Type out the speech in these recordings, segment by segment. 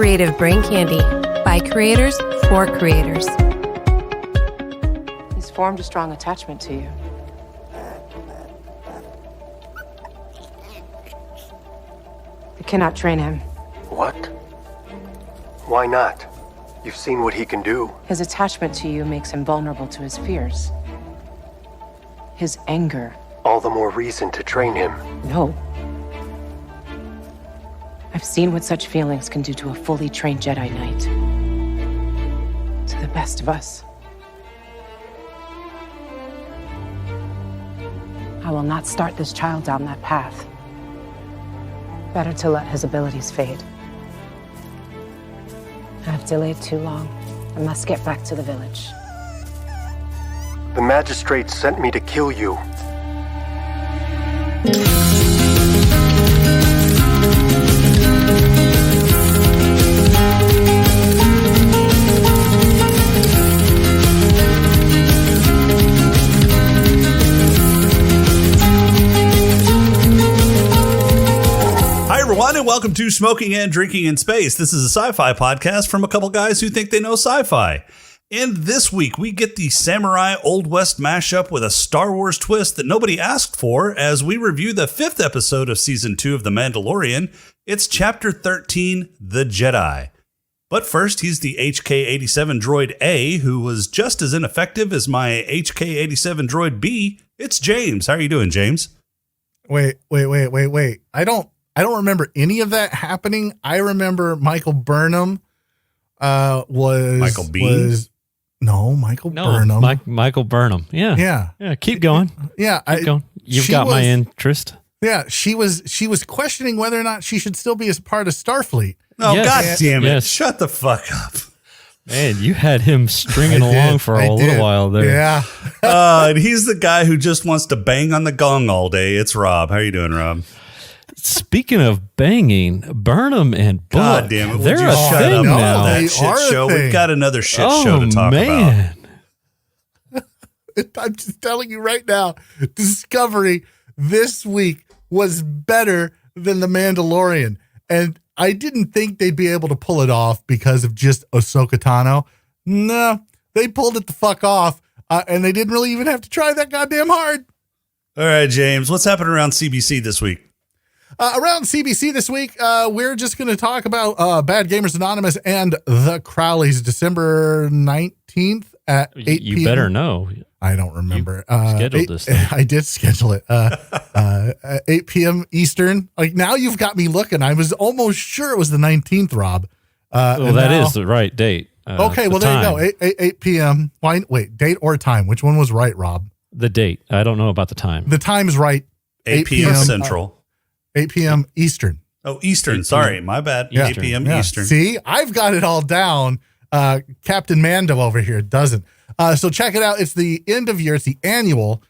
Creative brain candy by creators for creators. He's formed a strong attachment to you. You cannot train him. What? Why not? You've seen what he can do. His attachment to you makes him vulnerable to his fears. His anger. All the more reason to train him. No. I've seen what such feelings can do to a fully trained Jedi Knight. To the best of us. I will not start this child down that path. Better to let his abilities fade. I've delayed too long. I must get back to the village. The magistrate sent me to kill you. Everyone, and welcome to Smoking and Drinking in Space. This is a sci-fi podcast from a couple guys who think they know sci-fi. And this week, we get the samurai Old West mashup with a Star Wars twist that nobody asked for as we review the 5th episode of Season 2 of The Mandalorian. It's Chapter 13, The Jedi. But first, he's the HK-87 droid A, who was just as ineffective as my HK-87 droid B. It's James. How are you doing, James? Wait. I don't remember any of that happening. I remember Michael Burnham was Michael Bean? Michael Burnham. Michael Burnham. Yeah. Keep going. Keep going. You've got my interest. Yeah, she was questioning whether or not she should still be as part of Starfleet. Oh, Yes. God damn it. Yes. Shut the fuck up. Man, you had him stringing along for a little while there. Yeah. And he's the guy who just wants to bang on the gong all day. It's Rob. How you doing, Rob? Speaking of banging, Burnham and Book, God damn it. Would they're you a shut thing up now. that They shit are a show? thing. We've got another shit show to talk about. I'm just telling you right now, Discovery this week was better than The Mandalorian. And I didn't think they'd be able to pull it off because of just Ahsoka Tano. No, they pulled it the fuck off. And they didn't really even have to try that goddamn hard. All right, James, what's happening around CBC this week? Around CBC this week, we're just going to talk about Bad Gamers Anonymous and The Crowleys, December 19th at 8 p.m. You better know. I don't remember. Scheduled this thing. I did schedule it. 8 p.m. Eastern. Like, now you've got me looking. I was almost sure it was the 19th, Rob. Well, that is the right date. Okay, well, there you go. 8 p.m. Wait, date or time? Which one was right, Rob? The date. I don't know about the time. The time's right. 8 p.m. Central. 8 p.m. Eastern. Oh, Eastern. Sorry, my bad. Yeah. 8 p.m. Yeah. Eastern. See, I've got it all down. Captain Mando over here doesn't. So check it out. It's the end of year. It's the annual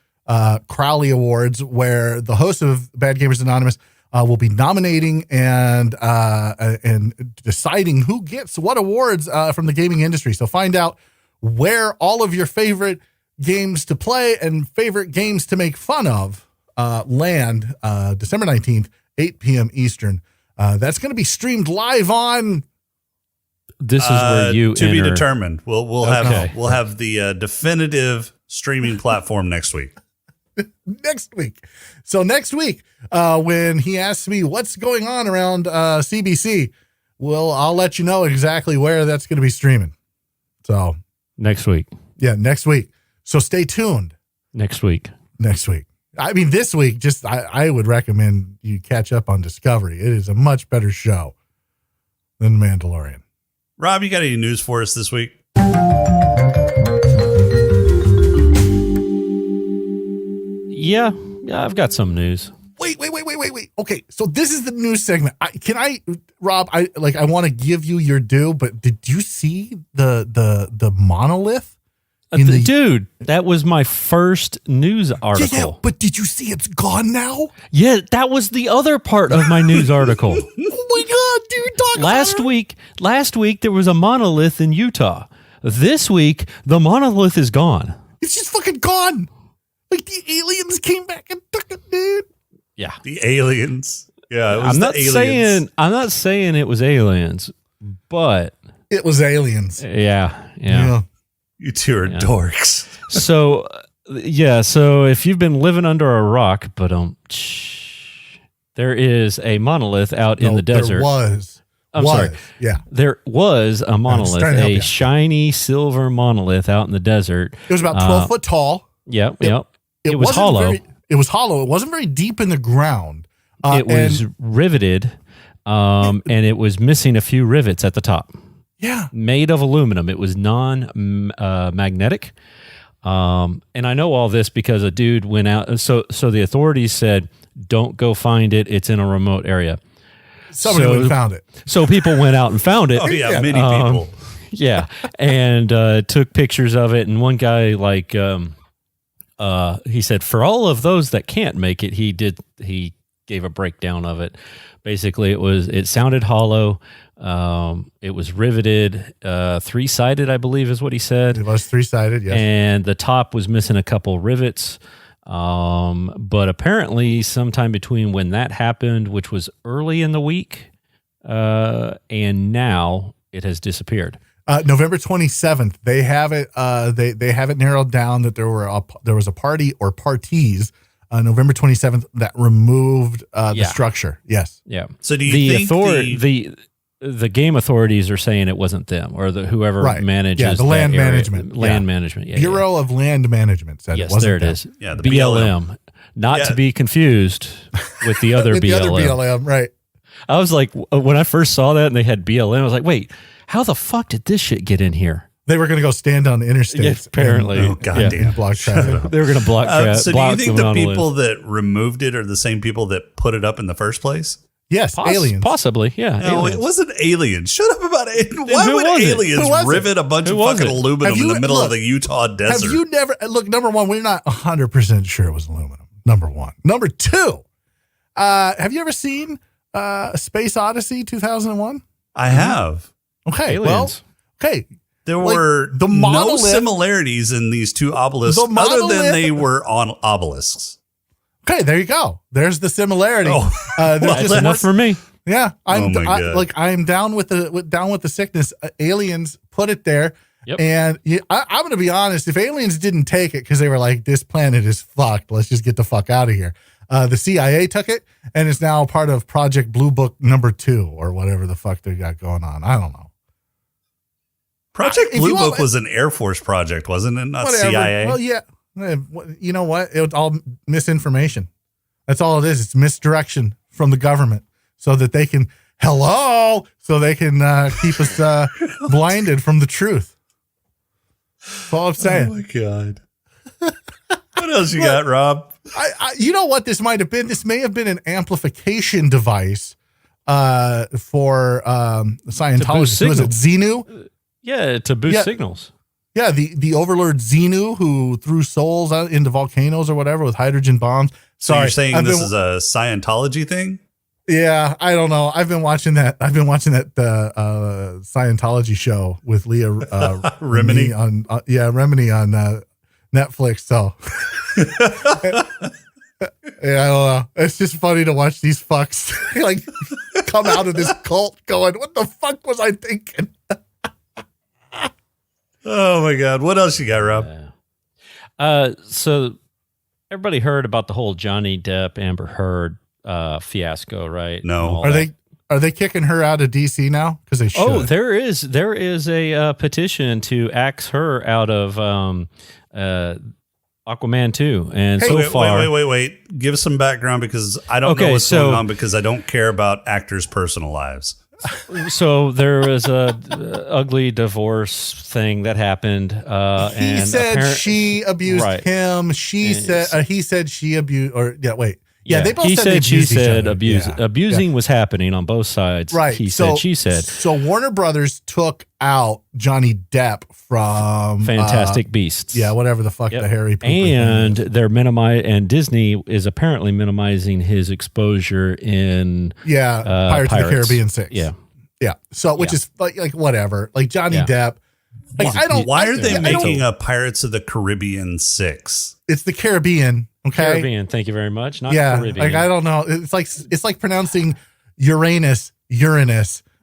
Crowley Awards, where the hosts of Bad Gamers Anonymous will be nominating and deciding who gets what awards from the gaming industry. So find out where all of your favorite games to play and favorite games to make fun of land December 19th, 8 p.m. Eastern. That's going to be streamed live on. This is where you to be enter. determined. We'll have the definitive streaming platform next week. Next week. So next week, when he asks me what's going on around CBC, I'll let you know exactly where that's going to be streaming. So Next week. Yeah, next week. So stay tuned. Next week. I mean, this week, I would recommend you catch up on Discovery. It is a much better show than Mandalorian. Rob, you got any news for us this week? Yeah, I've got some news. Wait. Okay, so this is the news segment. Rob, I want to give you your due, but did you see the monolith? Dude, that was my first news article. Yeah, but did you see it's gone now? Yeah, that was the other part of my news article. Oh my God, dude, talk Last week there was a monolith in Utah. This week, the monolith is gone. It's just fucking gone. Like the aliens came back and took it, dude. Yeah. The aliens. Yeah, it was I'm the not aliens. saying it was aliens, but It was aliens. yeah. You two are dorks. So so if you've been living under a rock, but there is a monolith out in the desert. There was. Sorry. Yeah. There was a monolith, trying to help a you. shiny silver monolith out in the desert. It was about 12 foot tall. Yep. It It was wasn't hollow. It was hollow. It wasn't very deep in the ground. It was riveted, and it was missing a few rivets at the top. Yeah. Made of aluminum. It was non-magnetic. And I know all this because a dude went out. So the authorities said, don't go find it. It's in a remote area. Somebody went and found it. So people went out and found it. Oh, yeah, many people. Yeah. And took pictures of it. And one guy, he said, for all of those that can't make it, he gave a breakdown of it. Basically, it sounded hollow. It was riveted, 3-sided, I believe is what he said. It was 3-sided, yes. And the top was missing a couple rivets. But apparently sometime between when that happened, which was early in the week, and now it has disappeared. November 27th, they have it. They have it narrowed down that there was a party or parties. November 27th that removed the structure. Yes. Yeah. So do you think the game authorities are saying it wasn't them or whoever manages the land that area. management. Land management. Yeah, Bureau of Land Management said yes, it wasn't there it them. is. Yeah, the BLM. Not to be confused with the other With BLM. the other BLM, right. I was like, when I first saw that and they had BLM, I was like, wait, how the fuck did this shit get in here? They were going to go stand on the interstates. Yeah, apparently. Oh, goddamn. And block traffic. They were going to block traffic. So do you think the people that removed it are the same people that put it up in the first place? Yes, aliens. Possibly, yeah. No, aliens. it wasn't aliens. Shut up about it. Why who would was it? aliens Who was it? rivet a bunch Who of was fucking it? aluminum in the middle of look, the Utah desert? Have you never, look, number one, we're not 100% sure it was aluminum. Number one. Number two, have you ever seen Space Odyssey 2001? I have. Okay, Aliens. okay. There Like, were the no monolith- similarities in these two obelisks The other than monolith- they were on obelisks. Okay, there you go. There's the similarity. Oh, There's That's just enough for me. Yeah, Oh my God. I'm down with the sickness. Aliens put it there, Yep. and I'm going to be honest. If aliens didn't take it because they were like, "This planet is fucked. Let's just get the fuck out of here," the CIA took it, and it's now part of Project Blue Book #2 or whatever the fuck they got going on. I don't know. Project If Blue you want- Book was an Air Force project, wasn't it? Not Whatever. CIA. Well, yeah. You know what? It was all misinformation. That's all it is. It's misdirection from the government so that they can keep us blinded from the truth. That's all I'm saying. Oh my God. What else you got, Rob? You know what this might have been? This may have been an amplification device for Scientology. Who is it? Xenu? Yeah, to boost signals. Yeah, the overlord Xenu who threw souls out into volcanoes or whatever with hydrogen bombs. So you're saying this is a Scientology thing? Yeah, I don't know. I've been watching that Scientology show with Leah Remini on Remini on Netflix. So yeah, I don't know. It's just funny to watch these fucks like come out of this cult going, "What the fuck was I thinking?" Oh my God. What else you got, Rob? So everybody heard about the whole Johnny Depp Amber Heard fiasco, right? No. Are they kicking her out of DC now? Because they should. Oh, there is a petition to axe her out of Aquaman 2, and Hey, so wait, far, wait. Give us some background because I don't know what's going on because I don't care about actors' personal lives. So there was a ugly divorce thing that happened. He said she abused him. He said she abused. Or wait. Yeah, they both said she said abuse. abusing was happening on both sides. Right. He said, she said. So Warner Brothers took out Johnny Depp from Fantastic Beasts. Yeah, whatever the fuck the Harry Potter and thing is. they're Disney is apparently minimizing his exposure in Pirates of the Caribbean 6. Yeah. So which is like whatever. Like Johnny Depp. Like, Why are they making a Pirates of the Caribbean 6? It's the Caribbean. Okay. Caribbean, thank you very much. Not Caribbean. Like I don't know. It's like pronouncing Uranus.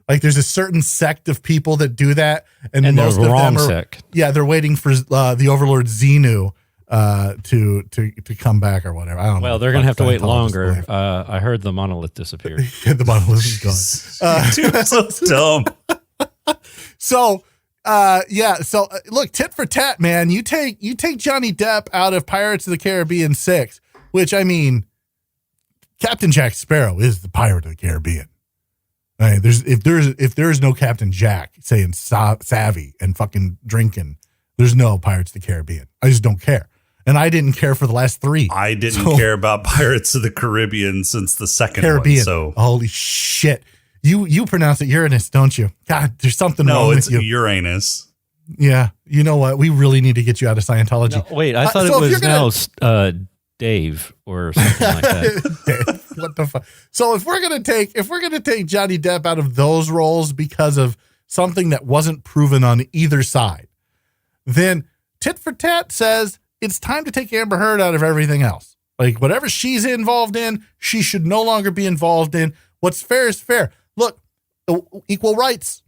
Like Like there's a certain sect of people that do that, and And most the of wrong them are, sect. yeah, they're waiting for the Overlord Xenu to come back or whatever. I don't know. Well, they're going to have to wait longer. I heard the monolith disappeared. The monolith is gone. Dude, so dumb. So, look, tit for tat, man. You take Johnny Depp out of Pirates of the Caribbean 6, which I mean, Captain Jack Sparrow is the Pirate of the Caribbean. I mean, if there's no Captain Jack saying savvy and fucking drinking, there's no Pirates of the Caribbean. I just don't care. And I didn't care for the last 3. I didn't care about Pirates of the Caribbean since the second Caribbean. one. So holy shit. You pronounce it Uranus, don't you? God, there's something wrong no, it's with you. Uranus. Yeah. You know what? We really need to get you out of Scientology. No, wait, I thought so if it you're was now Dave or something like that. What the fuck? So if we're gonna take Johnny Depp out of those roles because of something that wasn't proven on either side, then tit for tat says it's time to take Amber Heard out of everything else. Like whatever she's involved in, she should no longer be involved in. What's fair is fair. Look, equal rights.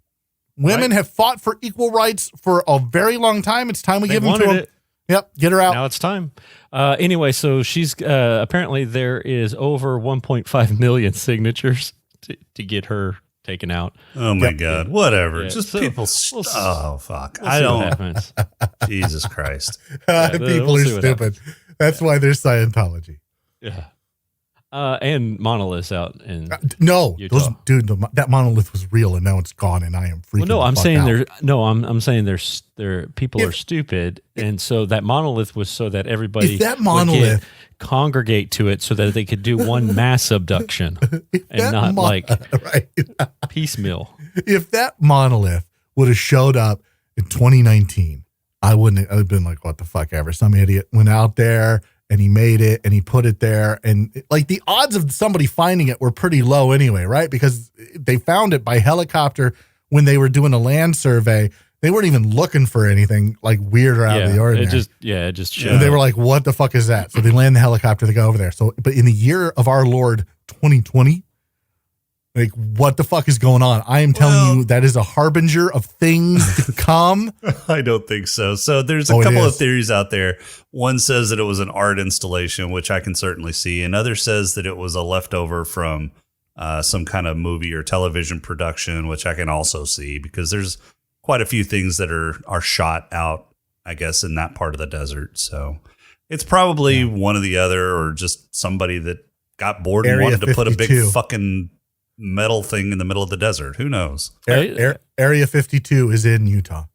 Women have fought for equal rights for a very long time. It's time we give them to them. Yep, get her out. Now it's time. Anyway, so she's apparently there is over 1.5 million signatures to get her taken out. Oh my God. Whatever. Yeah, Just so people. Oh, fuck. I See what don't. happens. Jesus Christ. People we'll are see what stupid. That's why there's Scientology. Yeah. And monoliths out in No, Utah. that monolith was real, and now it's gone, and I am freaking. Well, no, the I'm fuck saying out. I'm saying there people are stupid, and so that monolith was so that everybody If that would monolith- congregate to it, so that they could do one mass abduction and not like right. piecemeal. If that monolith would have showed up in 2019, I wouldn't have been like, what the fuck ever. Some idiot went out there and he made it and he put it there. And like the odds of somebody finding it were pretty low anyway, right? Because they found it by helicopter when they were doing a land survey. They weren't even looking for anything like weird or out of the ordinary. It just showed. And they were like, what the fuck is that? So they land the helicopter, they go over there. So, but in the year of our Lord 2020, like, what the fuck is going on? I am telling you, that is a harbinger of things to come. I don't think so. So there's a couple of theories out there. One says that it was an art installation, which I can certainly see. Another says that it was a leftover from some kind of movie or television production, which I can also see because there's quite a few things that are shot out, I guess, in that part of the desert. So it's probably one or the other, or just somebody that got bored and wanted to put a big fucking metal thing in the middle of the desert. Who knows? Area 52 is in Utah.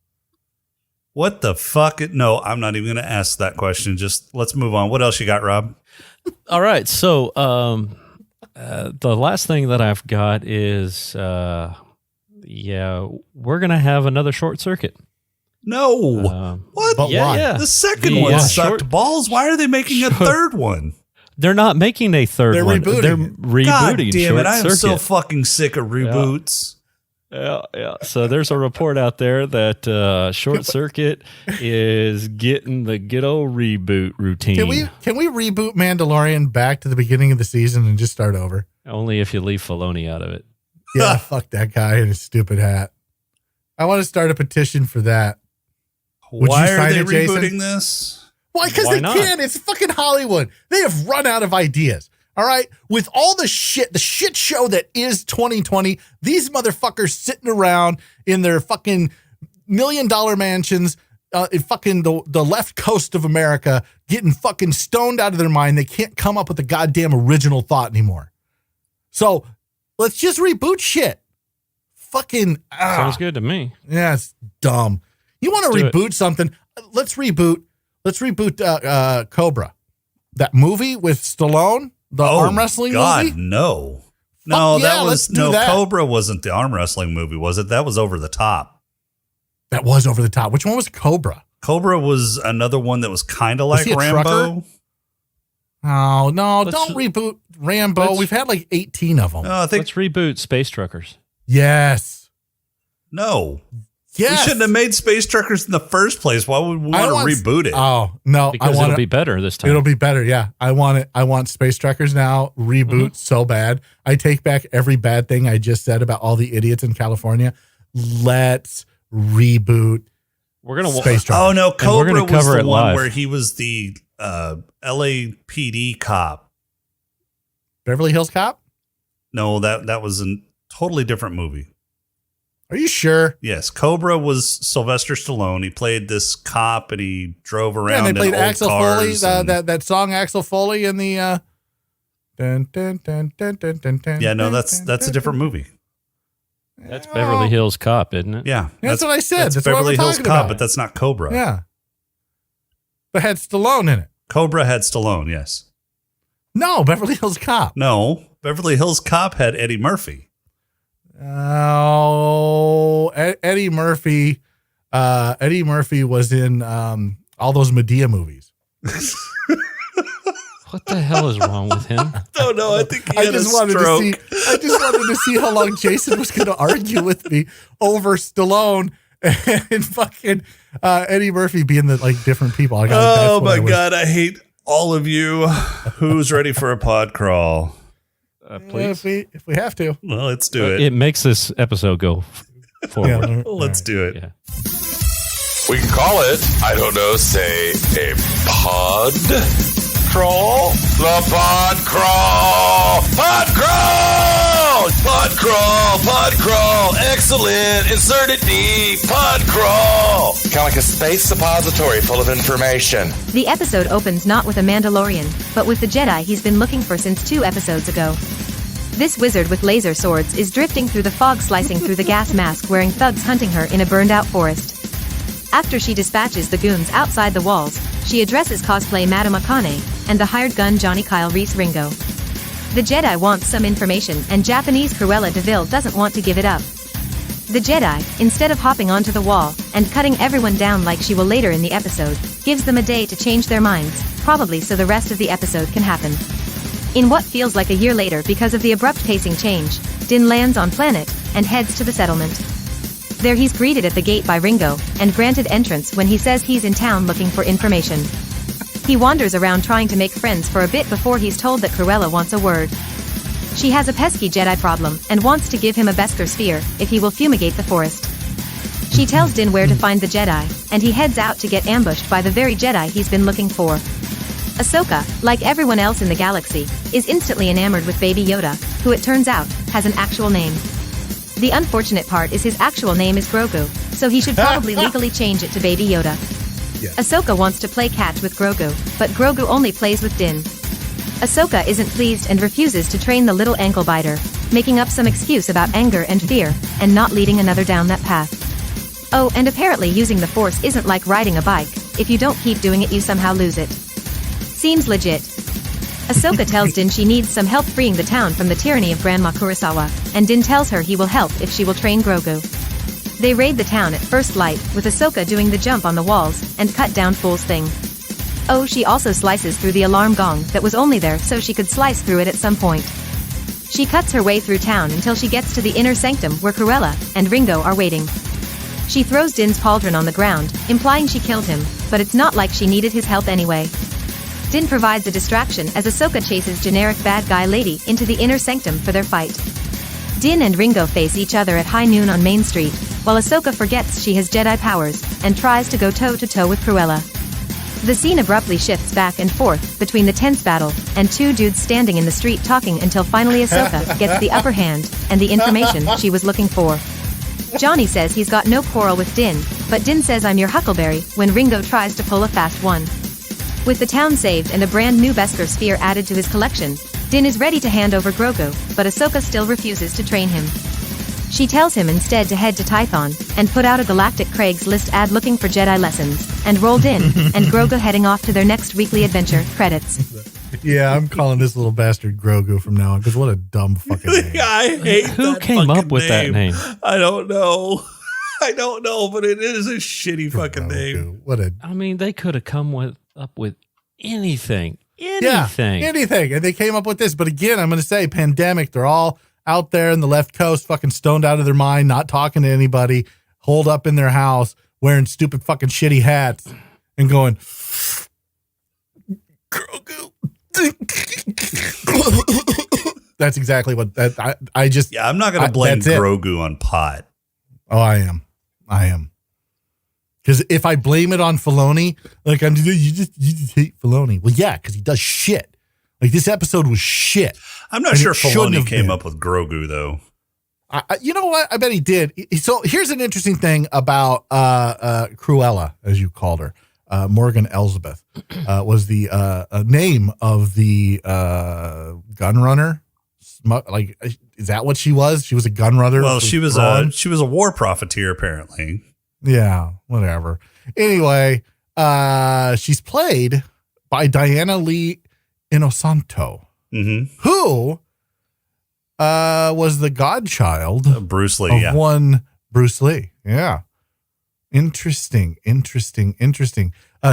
What the fuck? No, I'm not even going to ask that question. Just let's move on. What else you got, Rob? All right. So the last thing that I've got is, we're going to have another short circuit. No. What? But why? Yeah. The second one sucked balls. Why are they making a third one? They're not making a third They're one. rebooting They're it. rebooting God damn Short it. I am Circuit. so fucking sick of reboots. Yeah. So there's a report out there that Short Circuit is getting the good old reboot routine. Can we reboot Mandalorian back to the beginning of the season and just start over? Only if you leave Filoni out of it. Yeah, fuck that guy and his stupid hat. I want to start a petition for that. Would Why you are sign they it, Jason? rebooting this? Why? Because Why they not? can. It's fucking Hollywood. They have run out of ideas. All right. With all the shit show that is 2020, these motherfuckers sitting around in their fucking $1 million mansions, in fucking the left coast of America, getting fucking stoned out of their mind. They can't come up with a goddamn original thought anymore. So let's just reboot shit. Fucking Sounds good to me. yeah, it's dumb. You want to Let's do reboot something? Let's reboot Cobra, that movie with Stallone, the arm wrestling movie. No, Fuck yeah, that let's was do that. Cobra wasn't the arm wrestling movie, was it? That was Over the Top. That was over the top. Which one was Cobra? Cobra was another one that was kind of Was like he a Rambo. trucker? Oh no! Let's- Don't reboot Rambo. We've had like 18 of them. No, I think Let's reboot Space Truckers. Yes, no. Yes. We shouldn't have made Space Truckers in the first place. Why would we want to reboot it? Oh, no. Because it'll be better this time. It'll be better, yeah. I want it. I want Space Truckers now reboot so bad. I take back every bad thing I just said about all the idiots in California. Let's reboot We're gonna Space Truckers. Oh, no. Cobra was cover the it one live. where he was the LAPD cop. Beverly Hills Cop? No, that was a totally different movie. Are you sure? Yes, Cobra was Sylvester Stallone. He played this cop, and he drove around. Yeah, and they played in old Axel Foley, cars and- that song Axel Foley in the dun, dun, dun, dun, dun, dun, dun, Yeah, no, dun, that's dun, a dun, different dun. movie. That's Beverly Hills Cop, isn't it? Yeah, That's what I said. That's That's what Beverly we're Hills talking Cop, about. but that's not Cobra. Yeah. But had Stallone in it. Cobra had Stallone. Yes. No, Beverly Hills Cop. No, Beverly Hills Cop had Eddie Murphy. Oh, Eddie Murphy. Eddie Murphy was in all those Medea movies. What the hell is wrong with him? Oh no, I think he I had just a wanted stroke. to see. I just wanted to see how long Jason was going to argue with me over Stallone and fucking Eddie Murphy being the different people. Oh my god, I hate all of you. Who's ready for a pod crawl? Please. If we have to. Well, let's do it. It makes this episode go forward. Yeah. Let's do it. Yeah. We can call it, I don't know, say a pod crawl? The pod crawl! Pod crawl! Pod crawl! Pod crawl! Excellent! Insert it deep! Pod crawl! Kind of like a space suppository full of information. The episode opens not with a Mandalorian, but with the Jedi he's been looking for since 2 episodes ago. This wizard with laser swords is drifting through the fog, slicing through the gas mask, wearing thugs hunting her in a burned-out forest. After she dispatches the goons outside the walls, she addresses cosplay Madame Akane and the hired gun Johnny Kyle Reese Ringo. The Jedi wants some information, and Japanese Cruella de Vil doesn't want to give it up. The Jedi, instead of hopping onto the wall and cutting everyone down like she will later in the episode, gives them a day to change their minds, probably so the rest of the episode can happen. In what feels like a year later because of the abrupt pacing change, Din lands on planet and heads to the settlement. There he's greeted at the gate by Ringo and granted entrance when he says he's in town looking for information. He wanders around trying to make friends for a bit before he's told that Cruella wants a word. She has a pesky Jedi problem and wants to give him a Beskar sphere if he will fumigate the forest. She tells Din where to find the Jedi, and he heads out to get ambushed by the very Jedi he's been looking for. Ahsoka, like everyone else in the galaxy, is instantly enamored with Baby Yoda, who it turns out, has an actual name. The unfortunate part is his actual name is Grogu, so he should probably legally change it to Baby Yoda. Yeah. Ahsoka wants to play catch with Grogu, but Grogu only plays with Din. Ahsoka isn't pleased and refuses to train the little ankle biter, making up some excuse about anger and fear, and not leading another down that path. Oh, and apparently using the Force isn't like riding a bike. If you don't keep doing it, you somehow lose it. Seems legit. Ahsoka tells Din she needs some help freeing the town from the tyranny of Grandma Kurosawa, and Din tells her he will help if she will train Grogu. They raid the town at first light, with Ahsoka doing the jump on the walls, and cut down Fool's thing. Oh, she also slices through the alarm gong that was only there so she could slice through it at some point. She cuts her way through town until she gets to the inner sanctum where Cruella and Ringo are waiting. She throws Din's pauldron on the ground, implying she killed him, but it's not like she needed his help anyway. Din provides a distraction as Ahsoka chases generic bad guy lady into the inner sanctum for their fight. Din and Ringo face each other at high noon on Main Street, while Ahsoka forgets she has Jedi powers and tries to go toe-to-toe with Cruella. The scene abruptly shifts back and forth between the tense battle and 2 dudes standing in the street talking until finally Ahsoka gets the upper hand and the information she was looking for. Johnny says he's got no quarrel with Din, but Din says I'm your Huckleberry when Ringo tries to pull a fast one. With the town saved and a brand new Beskar sphere added to his collection, Din is ready to hand over Grogu, but Ahsoka still refuses to train him. She tells him instead to head to Tython and put out a galactic Craigslist ad looking for Jedi lessons, and rolled in, and Grogu heading off to their next weekly adventure. Credits. Yeah, I'm calling this little bastard Grogu from now on, because what a dumb fucking name. I hate Who that came up fucking with that name? I don't know. I don't know, but it is a shitty fucking name. Grogu. What a I mean, they could have come up with anything. Yeah, anything. And they came up with this. But again, I'm going to say pandemic. They're all out there in the left coast, fucking stoned out of their mind, not talking to anybody. holed up in their house wearing stupid fucking shitty hats and going, Grogu. That's exactly what I just. Yeah, I'm not going to blame Grogu on pot. Oh, I am. Because if I blame it on Filoni, like you just hate Filoni. Well, yeah, because he does shit. Like this episode was shit. I'm not sure Filoni came up with Grogu though. You know what? I bet he did. So here's an interesting thing about Cruella, as you called her. Morgan Elsbeth was the name of the gun runner. Like, is that what she was? She was a gun runner. Well, she was a war profiteer, apparently. Yeah, whatever. Anyway, she's played by Diana Lee Inosanto, who was the godchild Bruce Lee of one Bruce Lee. Yeah. Interesting.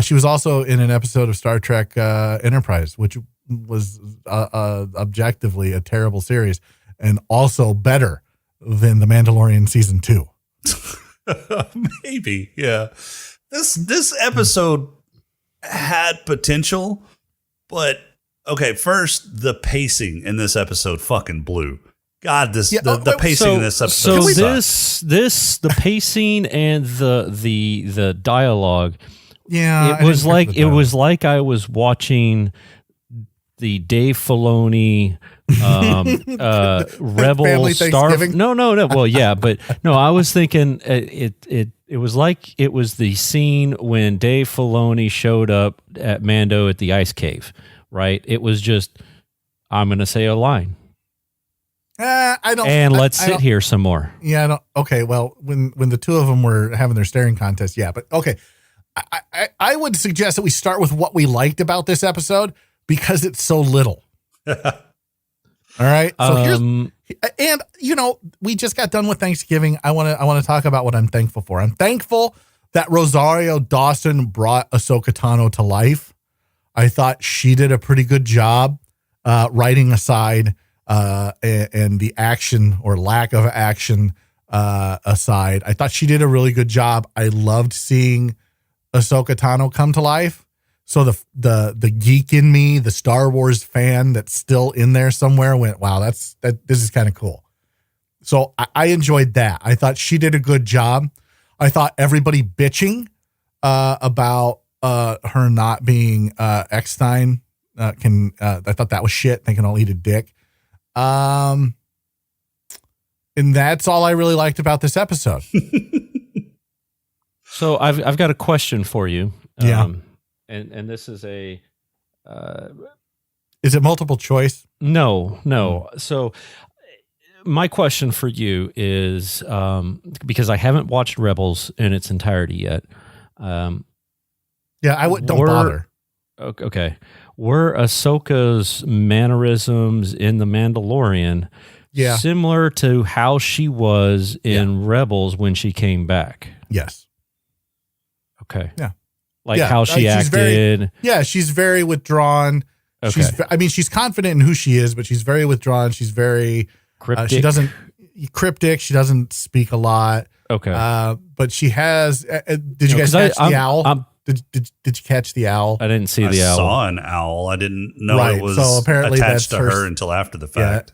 She was also in an episode of Star Trek Enterprise, which was objectively a terrible series and also better than The Mandalorian season 2. Maybe, yeah. This episode had potential, but okay. First, the pacing in this episode fucking blew. God, the pacing in this episode. So the pacing and the dialogue. Yeah, it was like I was watching the Dave Filoni Rebel Star. No. Well, yeah, but no, I was thinking it was like it was the scene when Dave Filoni showed up at Mando at the ice cave, right? It was just, I'm going to say a line. Let's sit here some more. Yeah, I don't. Okay, well, when the two of them were having their staring contest, yeah, but okay. I would suggest that we start with what we liked about this episode because it's so little. All right. So we just got done with Thanksgiving. I want to talk about what I'm thankful for. I'm thankful that Rosario Dawson brought Ahsoka Tano to life. I thought she did a pretty good job writing aside and the action or lack of action aside. I thought she did a really good job. I loved seeing Ahsoka Tano come to life. So the geek in me, the Star Wars fan that's still in there somewhere went, wow, this is kind of cool. So I enjoyed that. I thought she did a good job. I thought everybody bitching about her not being Eckstein I thought that was shit. They can all eat a dick. And that's all I really liked about this episode. So I've got a question for you. Yeah. And this is a is it multiple choice? No. So my question for you is because I haven't watched Rebels in its entirety yet. Yeah, don't bother. Okay. Were Ahsoka's mannerisms in The Mandalorian similar to how she was in Rebels when she came back? Yes. Okay. Yeah. How she acted. She's very withdrawn. Okay. She's confident in who she is, but she's very withdrawn. She's very cryptic. She doesn't speak a lot. Okay. But she has. Did you guys catch the owl? Did you catch the owl? I didn't see the owl. I saw an owl. I didn't know it was apparently attached to her until after the fact.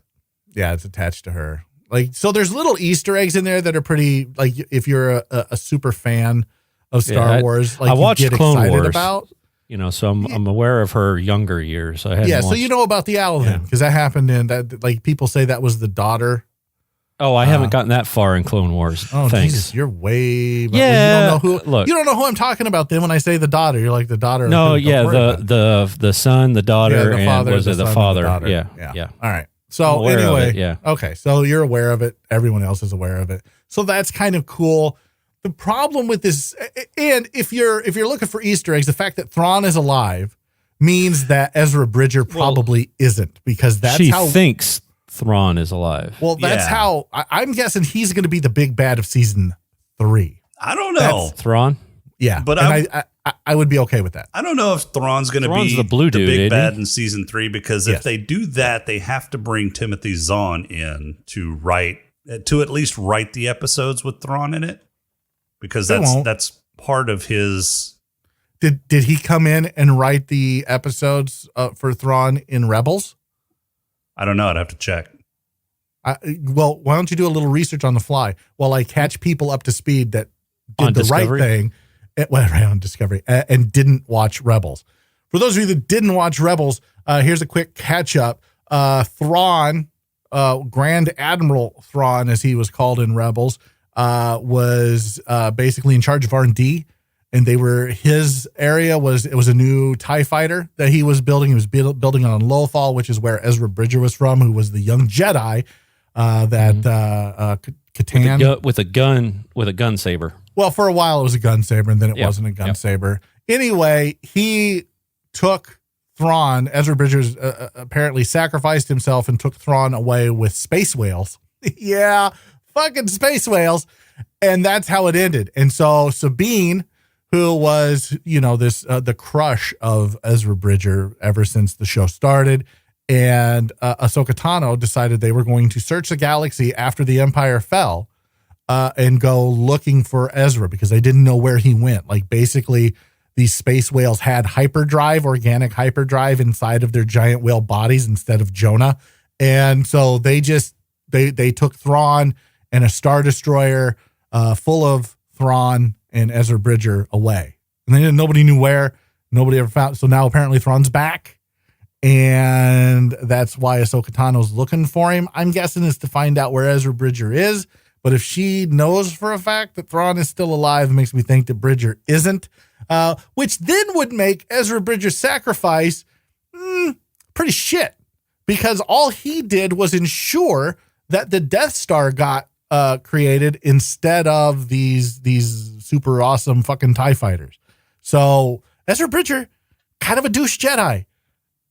Yeah, it's attached to her. So there's little Easter eggs in there that are pretty. Like if you're a super fan of Star Wars, I watched Clone Wars about. So I'm aware of her younger years. So you know about the owl then, because that happened in that. Like people say that was the daughter. Oh, I haven't gotten that far in Clone Wars. Oh, thanks. Jesus, you're way. Yeah, you don't know who I'm talking about. Then when I say the daughter, you're like the daughter. No, the son, the daughter, the father, and was it the father? Yeah. All right. So anyway, okay. So you're aware of it. Everyone else is aware of it. So that's kind of cool. The problem with this, and if you're looking for Easter eggs, the fact that Thrawn is alive means that Ezra Bridger probably isn't, because that's how she thinks Thrawn is alive. Well, that's how I'm guessing he's going to be the big bad of season 3. I don't know. Thrawn? Yeah. But I would be okay with that. I don't know if Thrawn's going to be the blue dude, big bad in season 3, because if they do that, they have to bring Timothy Zahn in to at least write the episodes with Thrawn in it. because They won't. that's part of his. Did he come in and write the episodes for Thrawn in Rebels? I don't know. I'd have to check. Well, why don't you do a little research on the fly while I catch people up to speed that did On the Discovery? right thing right on Discovery and didn't watch Rebels. For those of you that didn't watch Rebels, here's a quick catch up. Thrawn, Grand Admiral Thrawn, as he was called in Rebels, was basically in charge of R&D. And his area was a new TIE fighter that he was building. He was building on Lothal, which is where Ezra Bridger was from, who was the young Jedi Catan. With a gun saber. Well, for a while it was a gun saber, and then it wasn't a gun saber. Anyway, he took Thrawn. Ezra Bridger apparently sacrificed himself and took Thrawn away with space whales. Yeah, fucking space whales. And that's how it ended. And so Sabine, who was, the crush of Ezra Bridger ever since the show started, and Ahsoka Tano decided they were going to search the galaxy after the Empire fell and go looking for Ezra because they didn't know where he went. Like, basically, these space whales had hyperdrive, organic hyperdrive inside of their giant whale bodies instead of Jonah. And so they took Thrawn and a Star Destroyer full of Thrawn and Ezra Bridger away. And then nobody knew where, nobody ever found. So now apparently Thrawn's back. And that's why Ahsoka Tano's looking for him. I'm guessing is to find out where Ezra Bridger is. But if she knows for a fact that Thrawn is still alive, it makes me think that Bridger isn't. Which then would make Ezra Bridger's sacrifice pretty shit. Because all he did was ensure that the Death Star got created instead of these super awesome fucking TIE fighters. So Ezra Bridger, kind of a douche Jedi.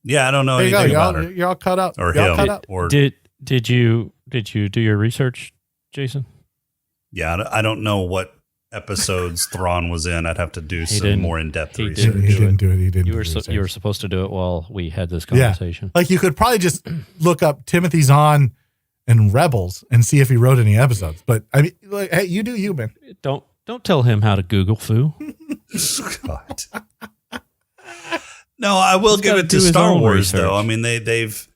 Yeah, I don't know There you anything go. about her. You're all cut up. Or You're all him. cut up. Or Did you do your research, Jason? yeah, I don't know what episodes Thrawn was in. I'd have to do some didn't- more in-depth he research. He didn't do it. He didn't. You do were research. you were supposed to do it while we had this conversation. Like, you could probably just look up Timothy Zahn and Rebels and see if he wrote any episodes. But I mean, like, hey, you do you, man. Don't tell him how to Google foo. God. No, I will He's give gotta it to do his Star own Wars, research. though. I mean, they've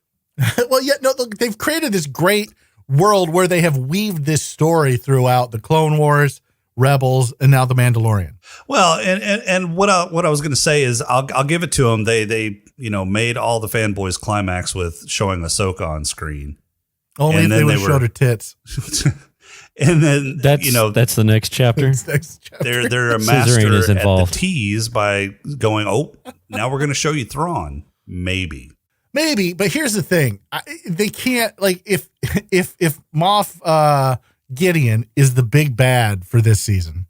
Well, yeah, no, look, they've created this great world where they have weaved this story throughout the Clone Wars, Rebels, and now the Mandalorian. well, and what I was going to say is I'll give it to them. They made all the fanboys climax with showing Ahsoka on screen, Only And if then they would they have showed were- her tits. and then That's the next chapter. Next chapter. they're a Scissoring master is at involved. the tease by going, now we're going to show you Thrawn, maybe. Maybe, but here's the thing: they can't, like, if Moff Gideon is the big bad for this season,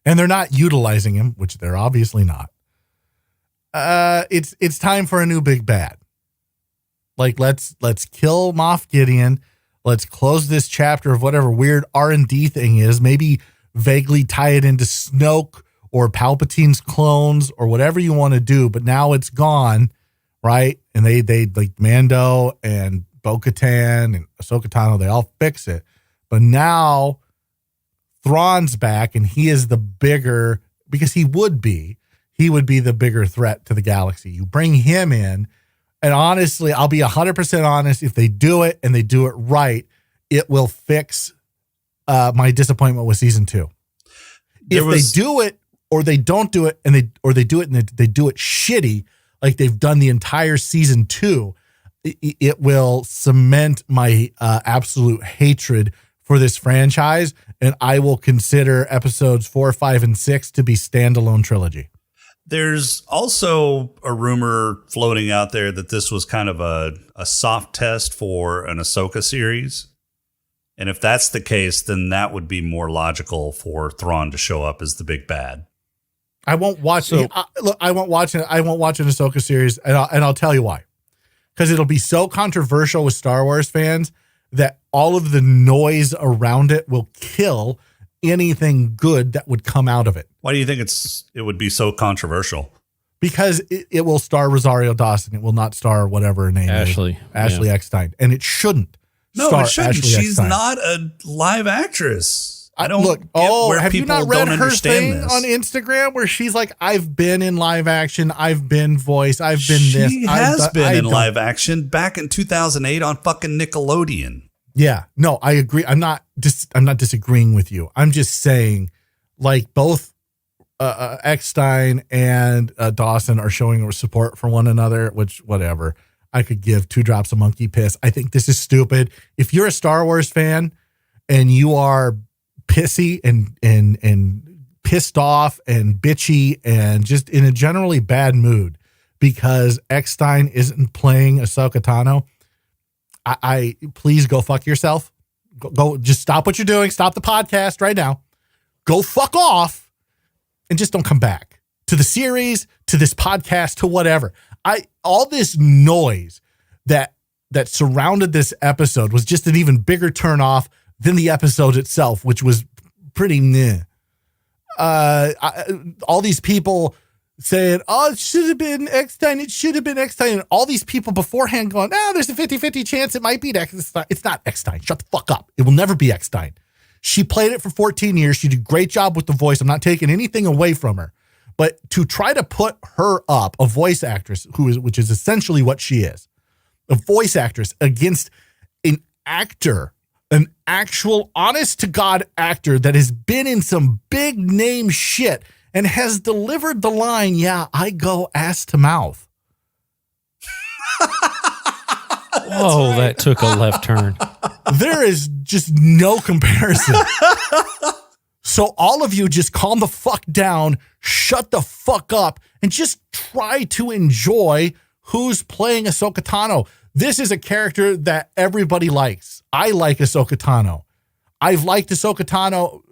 and they're not utilizing him, which they're obviously not. It's time for a new big bad. Like, let's kill Moff Gideon. Let's close this chapter of whatever weird R&D thing is. Maybe vaguely tie it into Snoke or Palpatine's clones or whatever you want to do. But now it's gone. Right. And they like Mando and Bo-Katan and Ahsoka Tano, they all fix it. But now Thrawn's back and he is the bigger, because he would be the bigger threat to the galaxy. You bring him in, and honestly, I'll be 100% honest. If they do it and they do it right, it will fix my disappointment with season 2. If they do it or they don't do it, and they do it and they do it shitty, like they've done the entire season 2, it will cement my absolute hatred for this franchise, and I will consider episodes 4, 5, and 6 to be standalone trilogy. There's also a rumor floating out there that this was kind of a soft test for an Ahsoka series. And if that's the case, then that would be more logical for Thrawn to show up as the big bad. I won't watch. I won't watch an Ahsoka series, and I'll tell you why. Because it'll be so controversial with Star Wars fans that all of the noise around it will kill anything good that would come out of it. Why do you think it would be so controversial? Because it will star Rosario Dawson. It will not star whatever her name Ashley. is. Ashley Eckstein. And it shouldn't. No, star it shouldn't. Ashley She's Eckstein. not a live actress. I don't look. get Oh, where have you people not read don't her understand thing this. on Instagram where she's like, "I've been in live action, I've been voice, I've been this." She has been in live action back in 2008 on fucking Nickelodeon. Yeah, no, I agree. I'm not disagreeing with you. I'm just saying, like, both Eckstein and Dawson are showing support for one another, which whatever. I could give 2 drops of monkey piss. I think this is stupid. If you're a Star Wars fan and you are pissy and pissed off and bitchy and just in a generally bad mood because Eckstein isn't playing Ahsoka Tano, I please go fuck yourself. Go just stop what you're doing. Stop the podcast right now. Go fuck off and just don't come back to the series, to this podcast, to whatever. All this noise that surrounded this episode was just an even bigger turn off than the episode itself, which was pretty meh. All these people saying, "Oh, it should have been Eckstein. It should have been Eckstein." And all these people beforehand going, there's a 50-50 chance it might be Eckstein. It's not Eckstein. Shut the fuck up. It will never be Eckstein. She played it for 14 years. She did a great job with the voice. I'm not taking anything away from her. But to try to put her up, a voice actress, which is essentially what she is, a voice actress against an actor, an actual honest-to-God actor that has been in some big name shit and has delivered the line, "Yeah, I go ass to mouth." Whoa, that took a left turn. There is just no comparison. So all of you just calm the fuck down, shut the fuck up, and just try to enjoy who's playing Ahsoka Tano. This is a character that everybody likes. I like Ahsoka Tano. I've liked Ahsoka Tano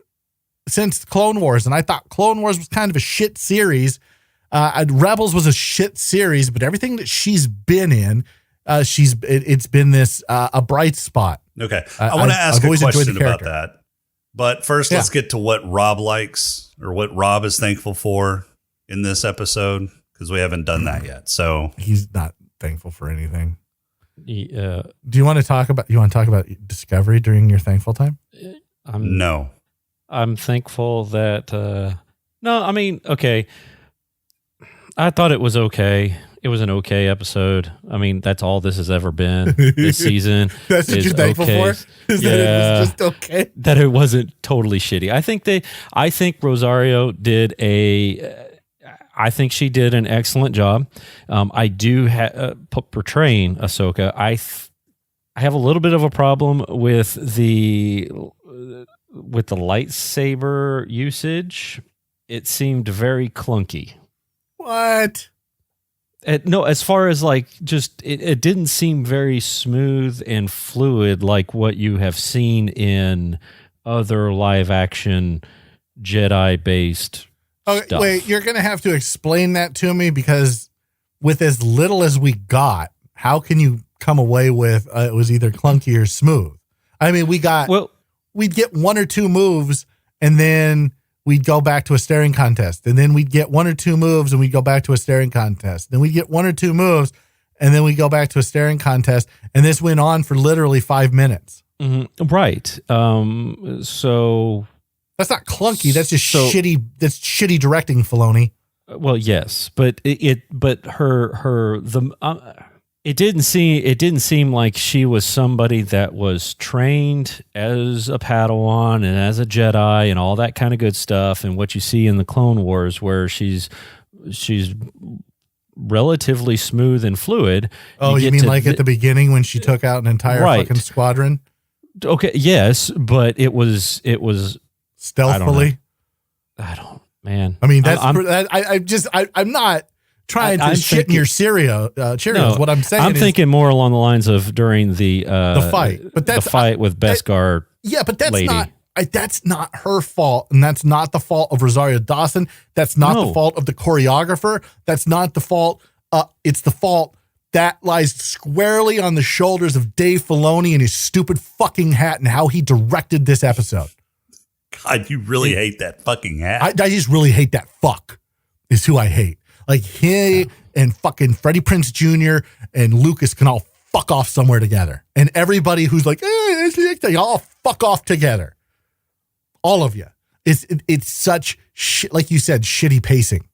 since Clone Wars, and I thought Clone Wars was kind of a shit series. Rebels was a shit series, but everything that she's been in, it's been this a bright spot. Okay, I want to ask I've a always enjoyed question the about character. that. But first, let's get to what Rob likes or what Rob is thankful for in this episode, because we haven't done that yet. So He's not thankful for anything. Yeah, Do you want to talk about Discovery during your thankful time? no. I'm thankful that no, I mean, okay. I thought it was okay. It was an okay episode. I mean, that's all this has ever been this season. That's what is you're thankful okay. for? Is that it was just okay? That it wasn't totally shitty. I think Rosario did I think she did an excellent job. I do portraying Ahsoka. I have a little bit of a problem with the lightsaber usage. It seemed very clunky. What? No, as far as like just it didn't seem very smooth and fluid like what you have seen in other live action Jedi based stuff. Wait, you're going to have to explain that to me, because with as little as we got, how can you come away with it was either clunky or smooth? I mean, we'd get 1 or 2 moves and then we'd go back to a staring contest. And then we'd get 1 or 2 moves and we'd go back to a staring contest. Then we'd get 1 or 2 moves and then we'd go back to a staring contest. And this went on for literally 5 minutes. Mm-hmm. Right. So that's not clunky. That's just shitty. That's shitty directing, Filoni. Well, yes, but it didn't seem like she was somebody that was trained as a Padawan and as a Jedi and all that kind of good stuff. And what you see in the Clone Wars, where she's relatively smooth and fluid. Oh, you mean like at the beginning when she took out an entire fucking squadron? Okay, yes, but it was stealthily. I don't, man. I mean, I'm not trying to shit in your Cheerios. No, what I'm saying I'm thinking more along the lines of during the fight, but that's the fight with Beskar. Yeah, but that's lady. That's not her fault, and that's not the fault of Rosario Dawson. That's not the fault of the choreographer. That's not the fault. It's the fault that lies squarely on the shoulders of Dave Filoni and his stupid fucking hat and how he directed this episode. God, you really hate that fucking hat. I just really hate that fuck is who I hate. Like he and fucking Freddie Prinze Jr. and Lucas can all fuck off somewhere together. And everybody who's like, they all fuck off together. all of you. It's such like you said, shitty pacing.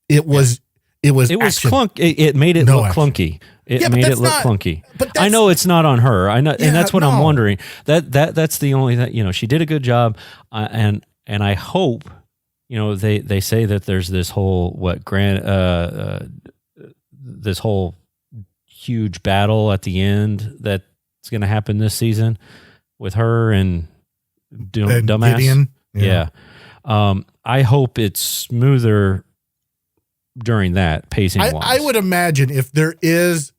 It was action. It made it look action. clunky. It made it look clunky. But I know it's not on her. I know, and that's what I'm no. wondering. That's the only that she did a good job, and I hope they say that there's this whole this whole huge battle at the end that's going to happen this season with her and dumbass Gideon. Yeah. I hope it's smoother during that pacing wise. I would imagine if there is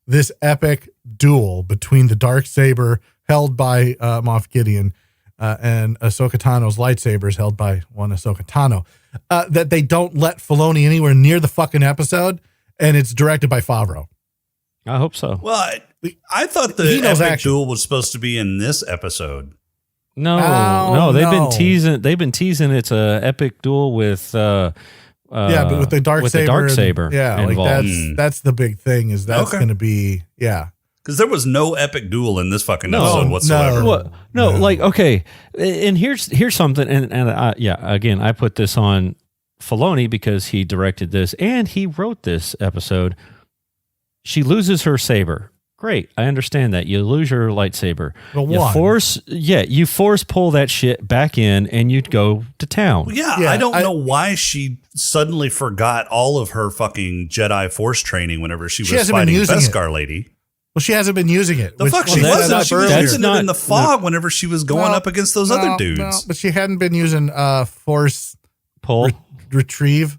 this epic duel between the Darksaber held by Moff Gideon and Ahsoka Tano's lightsabers held by one Ahsoka Tano, that they don't let Filoni anywhere near the fucking episode, and it's directed by Favreau. I hope so. Well, I thought the epic duel was supposed to be in this episode. No, they've been teasing. They've been teasing. It's a epic duel with. But with the Darksaber, involved. That's the big thing. Is that's going to be because there was no epic duel in this fucking episode whatsoever. Okay, and here's something, and again, I put this on Filoni because he directed this and he wrote this episode. She loses her saber. Great, I understand that. You lose your lightsaber. You force pull that shit back in and you'd go to town. Well, I don't know why she suddenly forgot all of her fucking Jedi Force training whenever she was fighting Beskar Lady. Well, she hasn't been using it. The fuck she wasn't. She was using it in the fog whenever she was going up against those other dudes. No, but she hadn't been using Force pull, retrieve.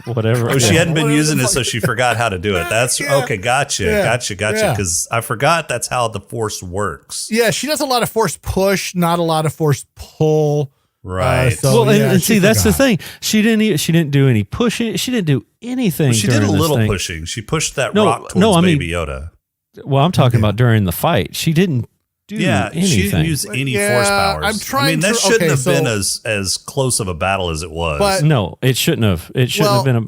Whatever. Oh, she hadn't been using it, so she forgot how to do it. That's okay. Gotcha. Because I forgot that's how the Force works. Yeah, she does a lot of Force push, not a lot of Force pull. Right. And see, that's the thing. She didn't do any pushing. She didn't do anything. Well, she did a little pushing. She pushed that rock towards Baby Yoda. Well, I'm talking about during the fight. She didn't do anything. She didn't use any Force powers. I'm trying that shouldn't have been as close of a battle as it was. But, no, it shouldn't have. It shouldn't have been a...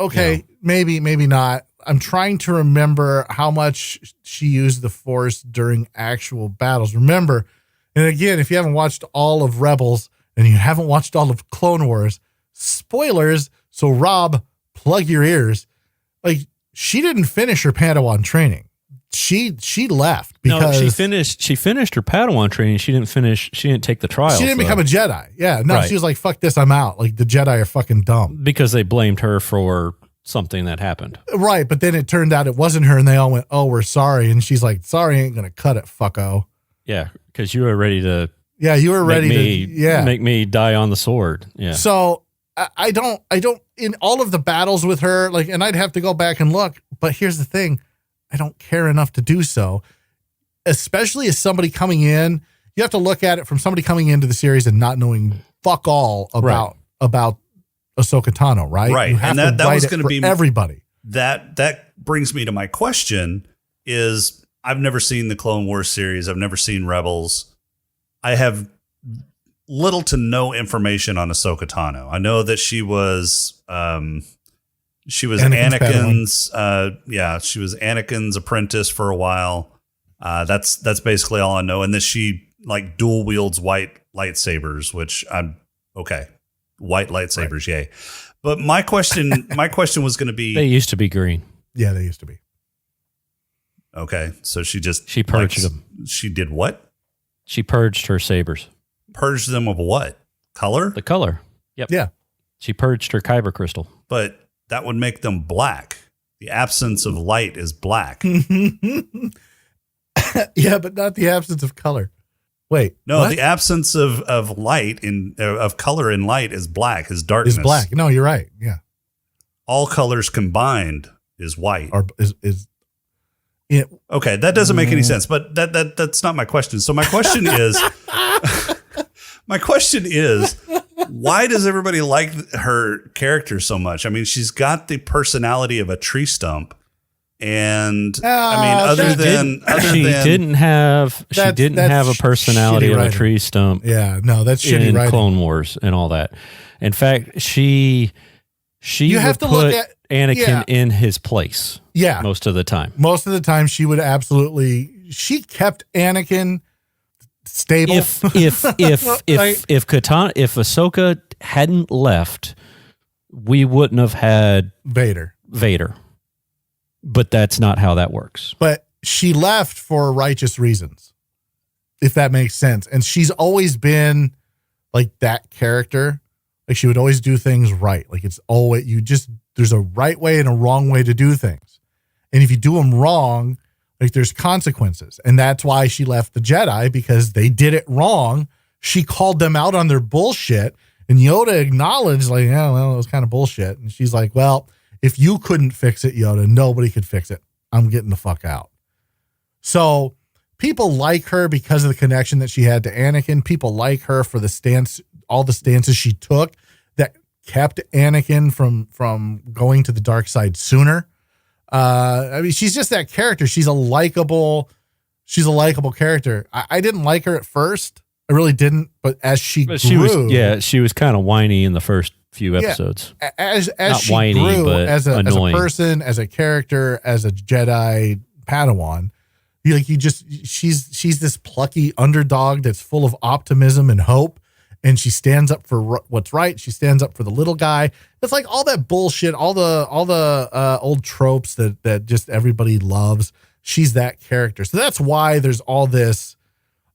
Okay, maybe not. I'm trying to remember how much she used the Force during actual battles. Remember, and again, if you haven't watched all of Rebels and you haven't watched all of Clone Wars, spoilers, so Rob, plug your ears. Like, she didn't finish her Padawan training. She left because she finished her Padawan training. She didn't take the trials. She didn't become a Jedi. Yeah. No, She was like, fuck this, I'm out. Like, the Jedi are fucking dumb. Because they blamed her for something that happened. Right. But then it turned out it wasn't her and they all went, oh, we're sorry. And she's like, sorry, ain't gonna cut it, fucko. Yeah. Because you were ready to make me die on the sword. Yeah. So I don't in all of the battles with her, like, and I'd have to go back and look, but here's the thing. I don't care enough to do so, especially as somebody coming in. You have to look at it from somebody coming into the series and not knowing fuck all about Ahsoka Tano, right? Right. And that was going to be everybody. That brings me to my question is I've never seen the Clone Wars series. I've never seen Rebels. I have little to no information on Ahsoka Tano. I know that she was Anakin's she was Anakin's apprentice for a while. That's basically all I know. And that she like dual wields white lightsabers, which I'm okay. White lightsabers, yay. But my question was going to be, they used to be green. Yeah, they used to be. Okay, so she purged them. She did what? She purged her sabers. Purged them of what? Color? The color. Yep. Yeah. She purged her kyber crystal. But that would make them black. The absence of light is black. Yeah, but not the absence of color. Wait. No, what? the absence of light of color in light is black, is darkness. Is black. No, you're right. Yeah. All colors combined is white. Or is okay, that doesn't make any sense, but that's not my question. So my question is why does everybody like her character so much? I mean, she's got the personality of a tree stump. And she didn't have a personality of a tree stump. Yeah, no, that's shitty in writing. Clone Wars and all that. In fact, she would put Anakin in his place. Yeah, most of the time. Most of the time, she would absolutely. She kept Anakin stable. If Like- if Ahsoka hadn't left, we wouldn't have had Vader. But that's not how that works. But she left for righteous reasons, if that makes sense. And she's always been like that character. Like she would always do things right. Like it's always, there's a right way and a wrong way to do things. And if you do them wrong, like there's consequences. And that's why she left the Jedi, because they did it wrong. She called them out on their bullshit, and Yoda acknowledged like, yeah, well, it was kind of bullshit. And she's like, well, if you couldn't fix it, Yoda, nobody could fix it. I'm getting the fuck out. So people like her because of the connection that she had to Anakin. People like her for the stance, all the stances she took that kept Anakin from going to the dark side sooner. I mean, she's just that character. She's a likable character. I didn't like her at first. I really didn't. But as she grew, she was kind of whiny in the first few episodes. As Not she whiny, grew but as a annoying. person, as a character, as a Jedi Padawan, she's this plucky underdog that's full of optimism and hope. And she stands up for what's right. She stands up for the little guy. It's like all that bullshit, all the old tropes that just everybody loves. She's that character. So that's why there's all this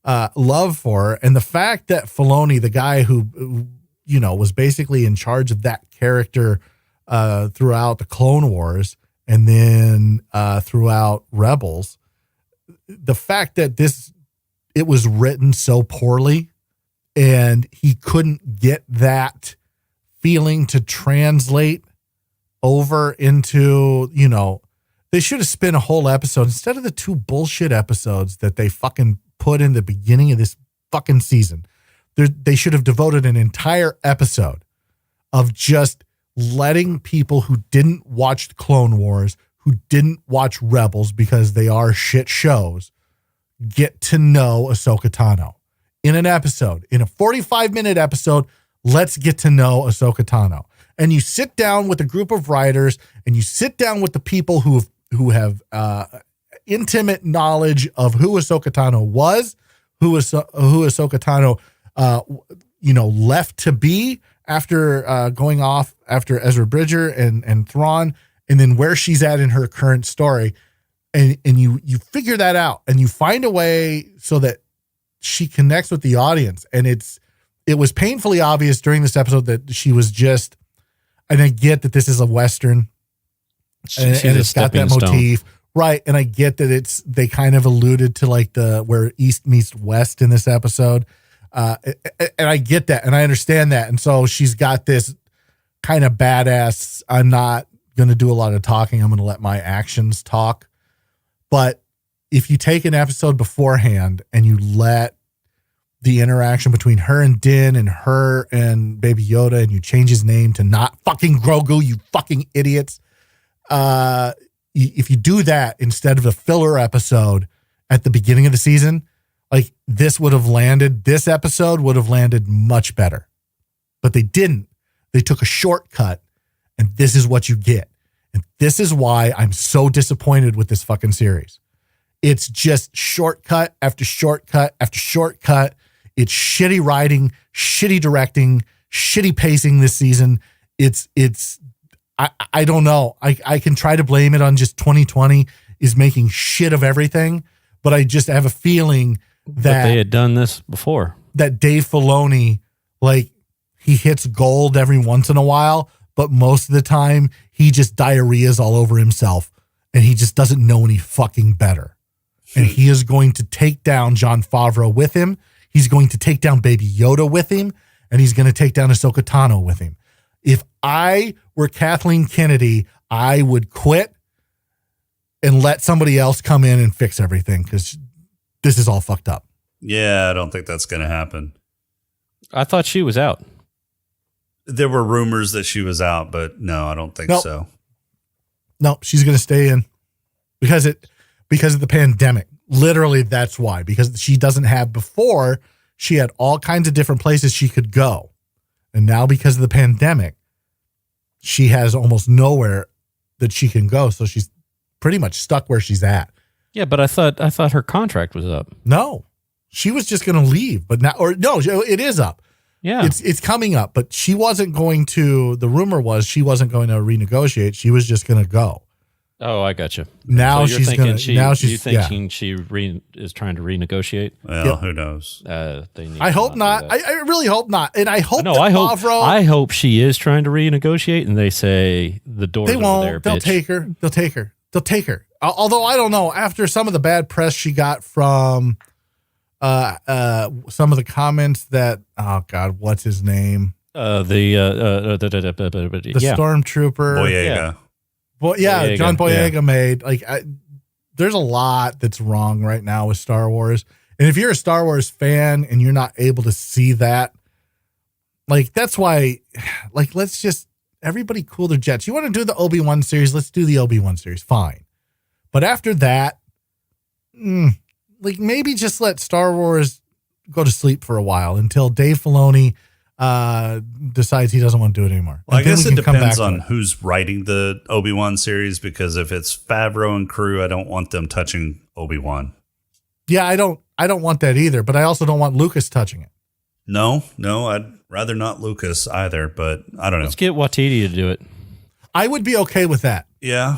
love for her. And the fact that Filoni, the guy who was basically in charge of that character throughout the Clone Wars and then throughout Rebels, the fact that it was written so poorly, and he couldn't get that feeling to translate over into, they should have spent a whole episode instead of the 2 bullshit episodes that they fucking put in the beginning of this fucking season. They should have devoted an entire episode of just letting people who didn't watch the Clone Wars, who didn't watch Rebels because they are shit shows, get to know Ahsoka Tano. In an episode, in a 45-minute episode, let's get to know Ahsoka Tano. And you sit down with a group of writers, and you sit down with the people who have intimate knowledge of who Ahsoka Tano was, who Ahsoka Tano, left to be after going off after Ezra Bridger and Thrawn, and then where she's at in her current story, and you figure that out, and you find a way so that she connects with the audience. And it was painfully obvious during this episode that she was just, and I get that this is a Western and it's got that motif, right? And I get that they kind of alluded to like where East meets West in this episode. And I get that. And I understand that. And so she's got this kind of badass, I'm not going to do a lot of talking, I'm going to let my actions talk. But if you take an episode beforehand and you let the interaction between her and Din and her and Baby Yoda, and you change his name to not fucking Grogu, you fucking idiots. If you do that instead of a filler episode at the beginning of the season, like this episode would have landed much better. But they didn't. They took a shortcut, and this is what you get. And this is why I'm so disappointed with this fucking series. It's just shortcut after shortcut after shortcut. It's shitty writing, shitty directing, shitty pacing this season. I don't know. I can try to blame it on just 2020 is making shit of everything, but I just have a feeling that they had done this before. That Dave Filoni, like, he hits gold every once in a while, but most of the time he just diarrheas all over himself, and he just doesn't know any fucking better. And he is going to take down Jon Favreau with him. He's going to take down Baby Yoda with him, and he's going to take down Ahsoka Tano with him. If I were Kathleen Kennedy, I would quit and let somebody else come in and fix everything, because this is all fucked up. Yeah, I don't think that's going to happen. I thought she was out. There were rumors that she was out, but no, I don't think so. No, she's going to stay in because of the pandemic. Literally, that's why. Because she doesn't have, before, she had all kinds of different places she could go. And now because of the pandemic, she has almost nowhere that she can go. So she's pretty much stuck where she's at. Yeah, but I thought her contract was up. No, She was just going to leave, but now, or no, it is up. Yeah. It's coming up, but she wasn't going to, the rumor was she wasn't going to renegotiate. She was just going to go. Oh, I got you. Now so she's going to, now she's, you thinking she is trying to renegotiate? Well, who knows? They need I hope not. I really hope not. And I hope that Favreau, I hope she is trying to renegotiate and they say the door's they over won't. there, They'll bitch. take her. They'll take her. They'll take her. Although I don't know, after some of the bad press she got from some of the comments that, oh God, what's his name? The Stormtrooper. Boyega. Well, yeah, Boyega, John Boyega made there's a lot that's wrong right now with Star Wars. And if you're a Star Wars fan and you're not able to see that, that's why, let's just, everybody cool their jets. You want to do the Obi-Wan series? Let's do the Obi-Wan series. Fine. But after that, maybe just let Star Wars go to sleep for a while until Dave Filoni decides he doesn't want to do it anymore. Well, I guess it depends on it. who's writing the Obi-Wan series, because if it's Favreau and crew, I don't want them touching Obi-Wan. Yeah, I don't want that either, but I also don't want Lucas touching it. No, I'd rather not Lucas either, but I don't know. Let's get Watiti to do it. I would be okay with that. Yeah.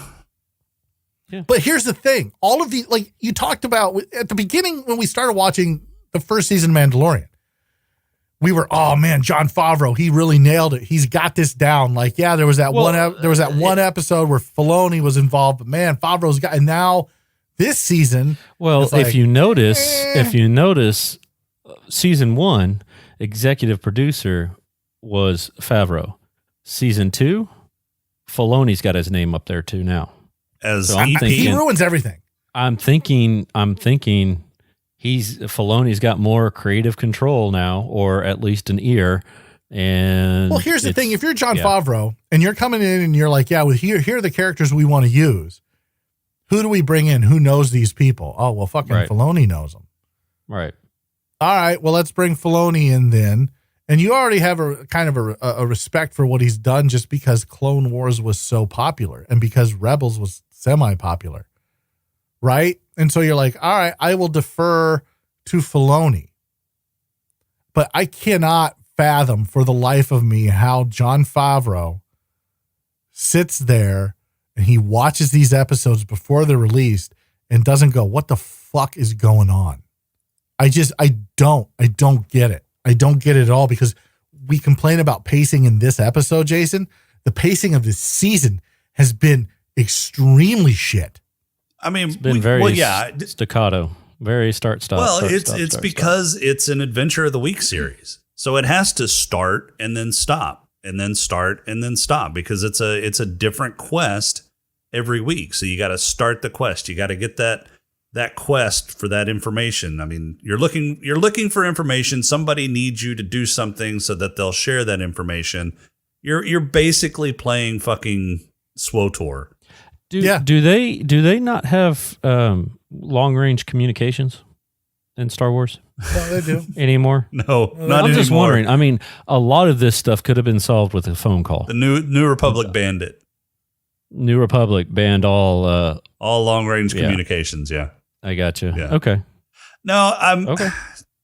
But here's the thing. All of the, you talked about at the beginning when we started watching the first season of Mandalorian, we were, oh man, Jon Favreau, he really nailed it. He's got this down. There was that one episode where Filoni was involved, but man, Favreau's got, and now this season. Well, if you notice, season 1, executive producer was Favreau. Season 2, Filoni's got his name up there too now. As he ruins everything. I'm thinking Filoni's got more creative control now, or at least an ear. And well, here's the thing: if you're Jon Favreau and you're coming in and you're like, here are the characters we want to use. Who do we bring in? Who knows these people? Oh, well, fucking Filoni knows them. Right. All right. Well, let's bring Filoni in then. And you already have a kind of a respect for what he's done just because Clone Wars was so popular and because Rebels was semi-popular. Right? And so you're like, all right, I will defer to Filoni. But I cannot fathom for the life of me how Jon Favreau sits there and he watches these episodes before they're released and doesn't go, what the fuck is going on? I don't get it. I don't get it at all, because we complain about pacing in this episode, Jason. The pacing of this season has been extremely shit. I mean, it's been very staccato, very start-stop. Well, it's because it's an Adventure of the Week series. So it has to start and then stop and then start and then stop, because it's a different quest every week. So you got to start the quest. You got to get that quest for that information. I mean, you're looking for information. Somebody needs you to do something so that they'll share that information. You're basically playing fucking SWTOR. Do they not have long range communications in Star Wars? No, they do. Anymore? No, not I'm anymore. just wondering. I mean, a lot of this stuff could have been solved with a phone call. The New Republic banned it. New Republic banned all long range communications. Yeah. I got you. Yeah. Okay. No, okay.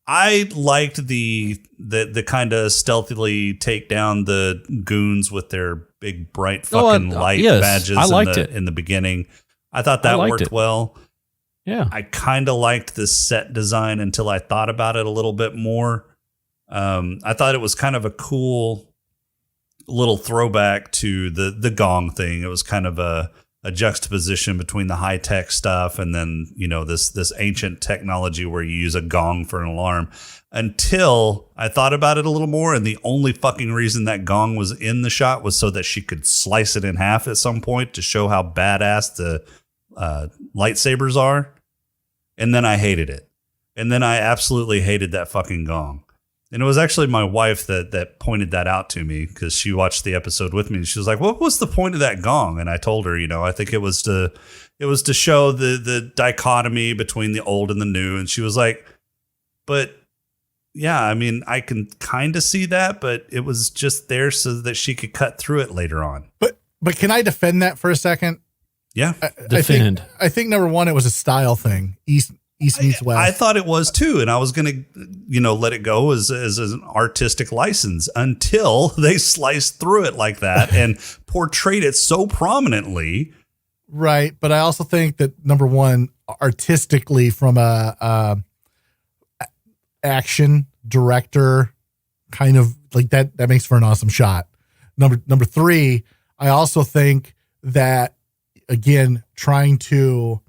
I liked the kind of stealthily take down the goons with their big bright fucking light badges. I liked it in the beginning. I thought that worked well. Yeah. I kind of liked the set design until I thought about it a little bit more. I thought it was kind of a cool little throwback to the gong thing. It was kind of a juxtaposition between the high tech stuff and then, this ancient technology where you use a gong for an alarm, until I thought about it a little more. And the only fucking reason that gong was in the shot was so that she could slice it in half at some point to show how badass the lightsabers are. And then I hated it. And then I absolutely hated that fucking gong. And it was actually my wife that pointed that out to me, because she watched the episode with me. She was like, "What was the point of that gong?" And I told her, I think it was to show the dichotomy between the old and the new. And she was like, "But yeah, I mean, I can kind of see that, but it was just there so that she could cut through it later on." But can I defend that for a second? Yeah, defend. I think number one, it was a style thing. East meets West. I thought it was too, and I was going to, let it go as an artistic license until they sliced through it like that and portrayed it so prominently. Right, but I also think that number one, artistically, from a action director kind of like that makes for an awesome shot. Number three, I also think that, again, trying to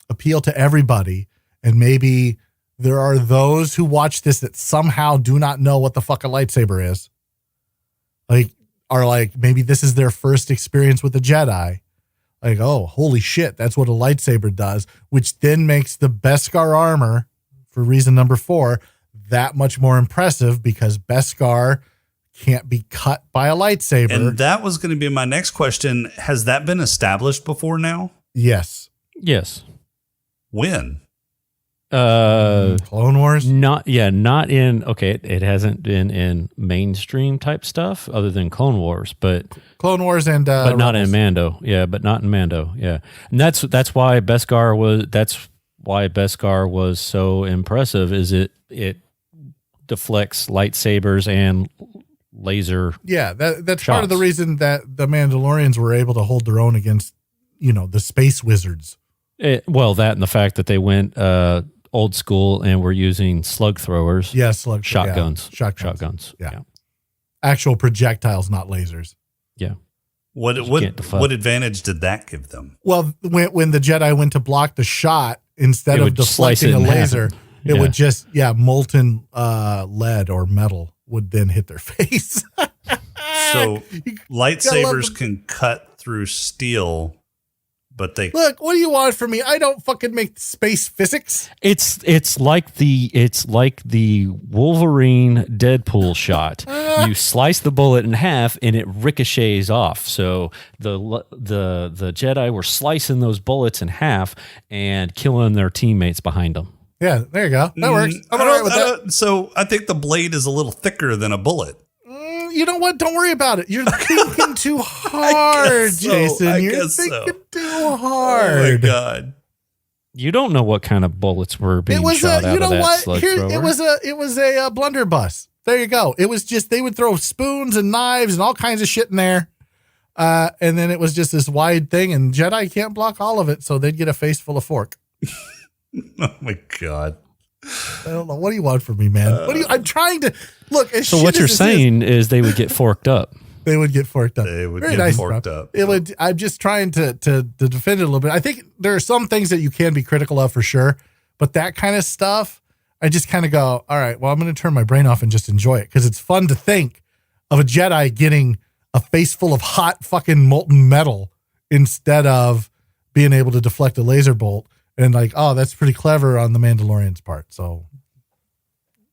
appeal to everybody, and maybe there are those who watch this that somehow do not know what the fuck a lightsaber is. Maybe this is their first experience with a Jedi. Like, oh, holy shit, that's what a lightsaber does, which then makes the Beskar armor, for reason number 4, that much more impressive because Beskar can't be cut by a lightsaber. And that was going to be my next question. Has that been established before now? Yes. When? Clone Wars? Not in, it hasn't been in mainstream type stuff other than Clone Wars, but Clone Wars and but not Rebels. in Mando. Yeah, but not in Mando. Yeah. And that's why Beskar was so impressive, is it deflects lightsabers and laser. Yeah, that's shots. part of the reason that the Mandalorians were able to hold their own against, the space wizards. That and the fact that they went old school and were using slug throwers. Yeah, shotguns. Yeah. Shotguns. Yeah. Actual projectiles, not lasers. Yeah. What advantage did that give them? Well, when the Jedi went to block the shot, instead It of would slice deflecting it a in half. laser, it would just, molten lead or metal would then hit their face. So lightsabers can cut through steel, but they Look, what do you want from me? I don't fucking make space physics. It's like the Wolverine Deadpool shot. You slice the bullet in half and it ricochets off. So the Jedi were slicing those bullets in half and killing their teammates behind them. Yeah, there you go. That works. I'm all right with that. So I think the blade is a little thicker than a bullet. You know what? Don't worry about it. You're thinking too hard, Jason. You're thinking too hard. Oh my God. You don't know what kind of bullets were being shot out of that slug thrower. It was a blunderbuss. There you go. It was just, they would throw spoons and knives and all kinds of shit in there. And then it was just this wide thing, and Jedi can't block all of it, so they'd get a face full of fork. Oh my God. I don't know. What do you want from me, man? I'm trying to look. So what you're saying is they would get forked up. They would get forked up. They would Very get nice, forked bro. up. It would. I'm just trying to defend it a little bit. I think there are some things that you can be critical of for sure, but that kind of stuff, I just kind of go, all right, well, I'm going to turn my brain off and just enjoy it, because it's fun to think of a Jedi getting a face full of hot fucking molten metal instead of being able to deflect a laser bolt. And like, oh, that's pretty clever on the Mandalorian's part. So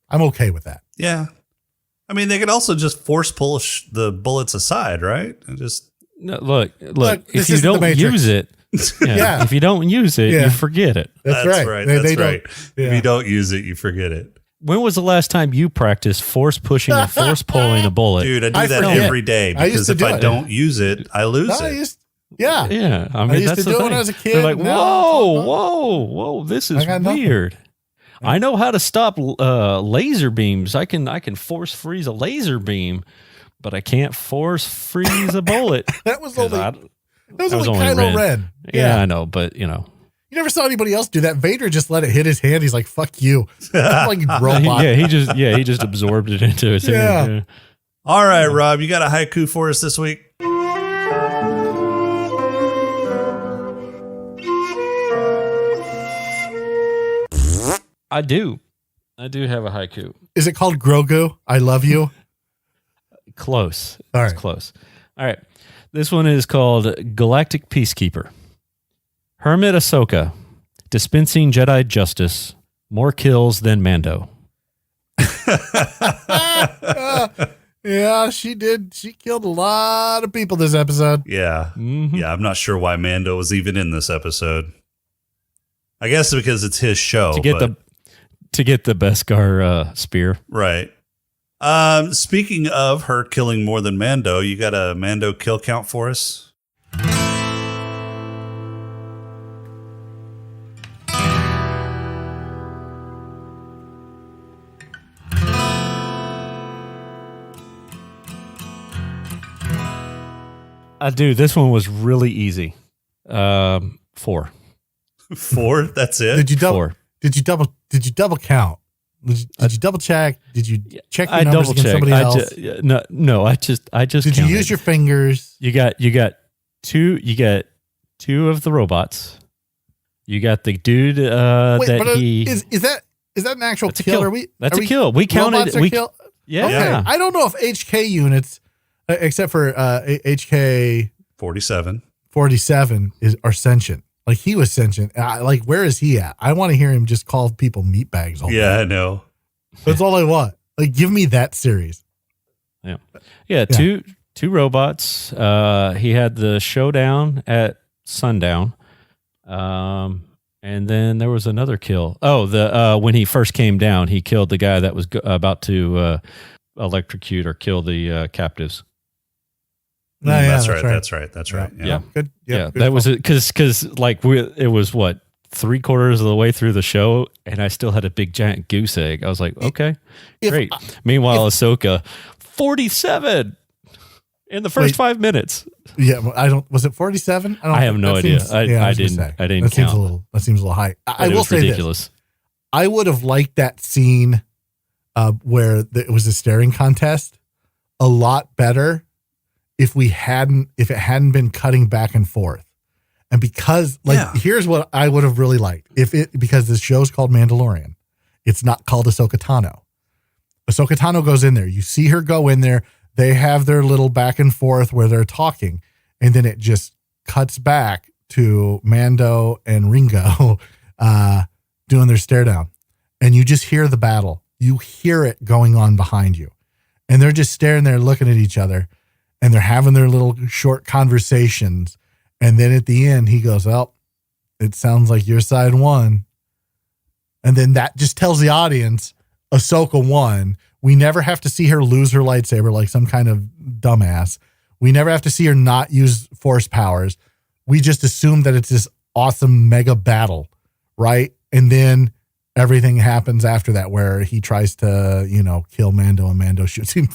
I'm okay with that. Yeah. I mean, they could also just force pull the bullets aside, right? And just Look, this if you isn't the don't Matrix. use it, Yeah. if you don't use it, Yeah. you forget it. That's right. That's right. Yeah. If you don't use it, you forget it. When was the last time you practiced force pushing and force pulling a bullet? Dude, I do I that forget. every day, I used because to if do I it. don't use it, I lose it. Yeah. Yeah, I mean, I used that's to the do it thing. when I was a kid. They're like, Now- whoa, this is I got nothing. weird. I know how to stop laser beams. I can force freeze a laser beam, but I can't force freeze a bullet. That was 'Cause only I was only Kylo Ren. Yeah, I know, but You never saw anybody else do that. Vader just let it hit his hand. He's like, fuck you. Like robot. he just absorbed it into his hand. Yeah. All right, Rob, you got a haiku for us this week? I do have a haiku. Is it called Grogu? I love you. Close. All It's right. close. All right. This one is called Galactic Peacekeeper. Hermit Ahsoka, dispensing Jedi justice, more kills than Mando. Yeah, she did. She killed a lot of people this episode. Yeah. Mhm. Yeah, I'm not sure why Mando was even in this episode. I guess because it's his show. To get the Beskar spear. Right. Speaking of her killing more than Mando, you got a Mando kill count for us? Dude, this one was really easy. 4. 4. That's it. Did you double? 4. Did you double count? Did you double check? Did you check your I numbers double against somebody checked. else? No. I just. Did counted. you use your fingers? You got 2. You got 2 of the robots. You got the dude Wait, that but he. is that an actual That's a kill? kill. That's a kill. We counted. Robots are We kill? yeah. Okay. Yeah. I don't know if HK units, except for HK 47. 47 are sentient. Like he was sentient. Like where is he at? I want to hear him just call people meatbags. Yeah, I know. That's all I want. Like give me that series. Yeah. Two robots. He had the showdown at sundown. And then there was another kill. Oh, when he first came down, he killed the guy that was about to electrocute or kill the captives. That's right. Yeah. Good. Yeah, good that was call. it. Because like it was what 3/4 of the way through the show, and I still had a big giant goose egg. I was like, okay, great. Meanwhile, Ahsoka, 47 in the first 5 minutes. Yeah, I don't. Was it 47? I have no idea. I didn't That count. That seems a little high. I will say ridiculous. this. I would have liked that scene where it was a staring contest a lot better if it hadn't been cutting back and forth. And because here's what I would have really liked because this show's called Mandalorian. It's not called Ahsoka Tano. Ahsoka Tano goes in there. You see her go in there. They have their little back and forth where they're talking, and then it just cuts back to Mando and Ringo doing their stare down. And you just hear the battle. You hear it going on behind you. And they're just staring there looking at each other, and they're having their little short conversations. And then at the end, he goes, "Oh, it sounds like your side won." And then that just tells the audience Ahsoka won. We never have to see her lose her lightsaber like some kind of dumbass. We never have to see her not use force powers. We just assume that it's this awesome mega battle, right? And then everything happens after that where he tries to, kill Mando and Mando shoots him.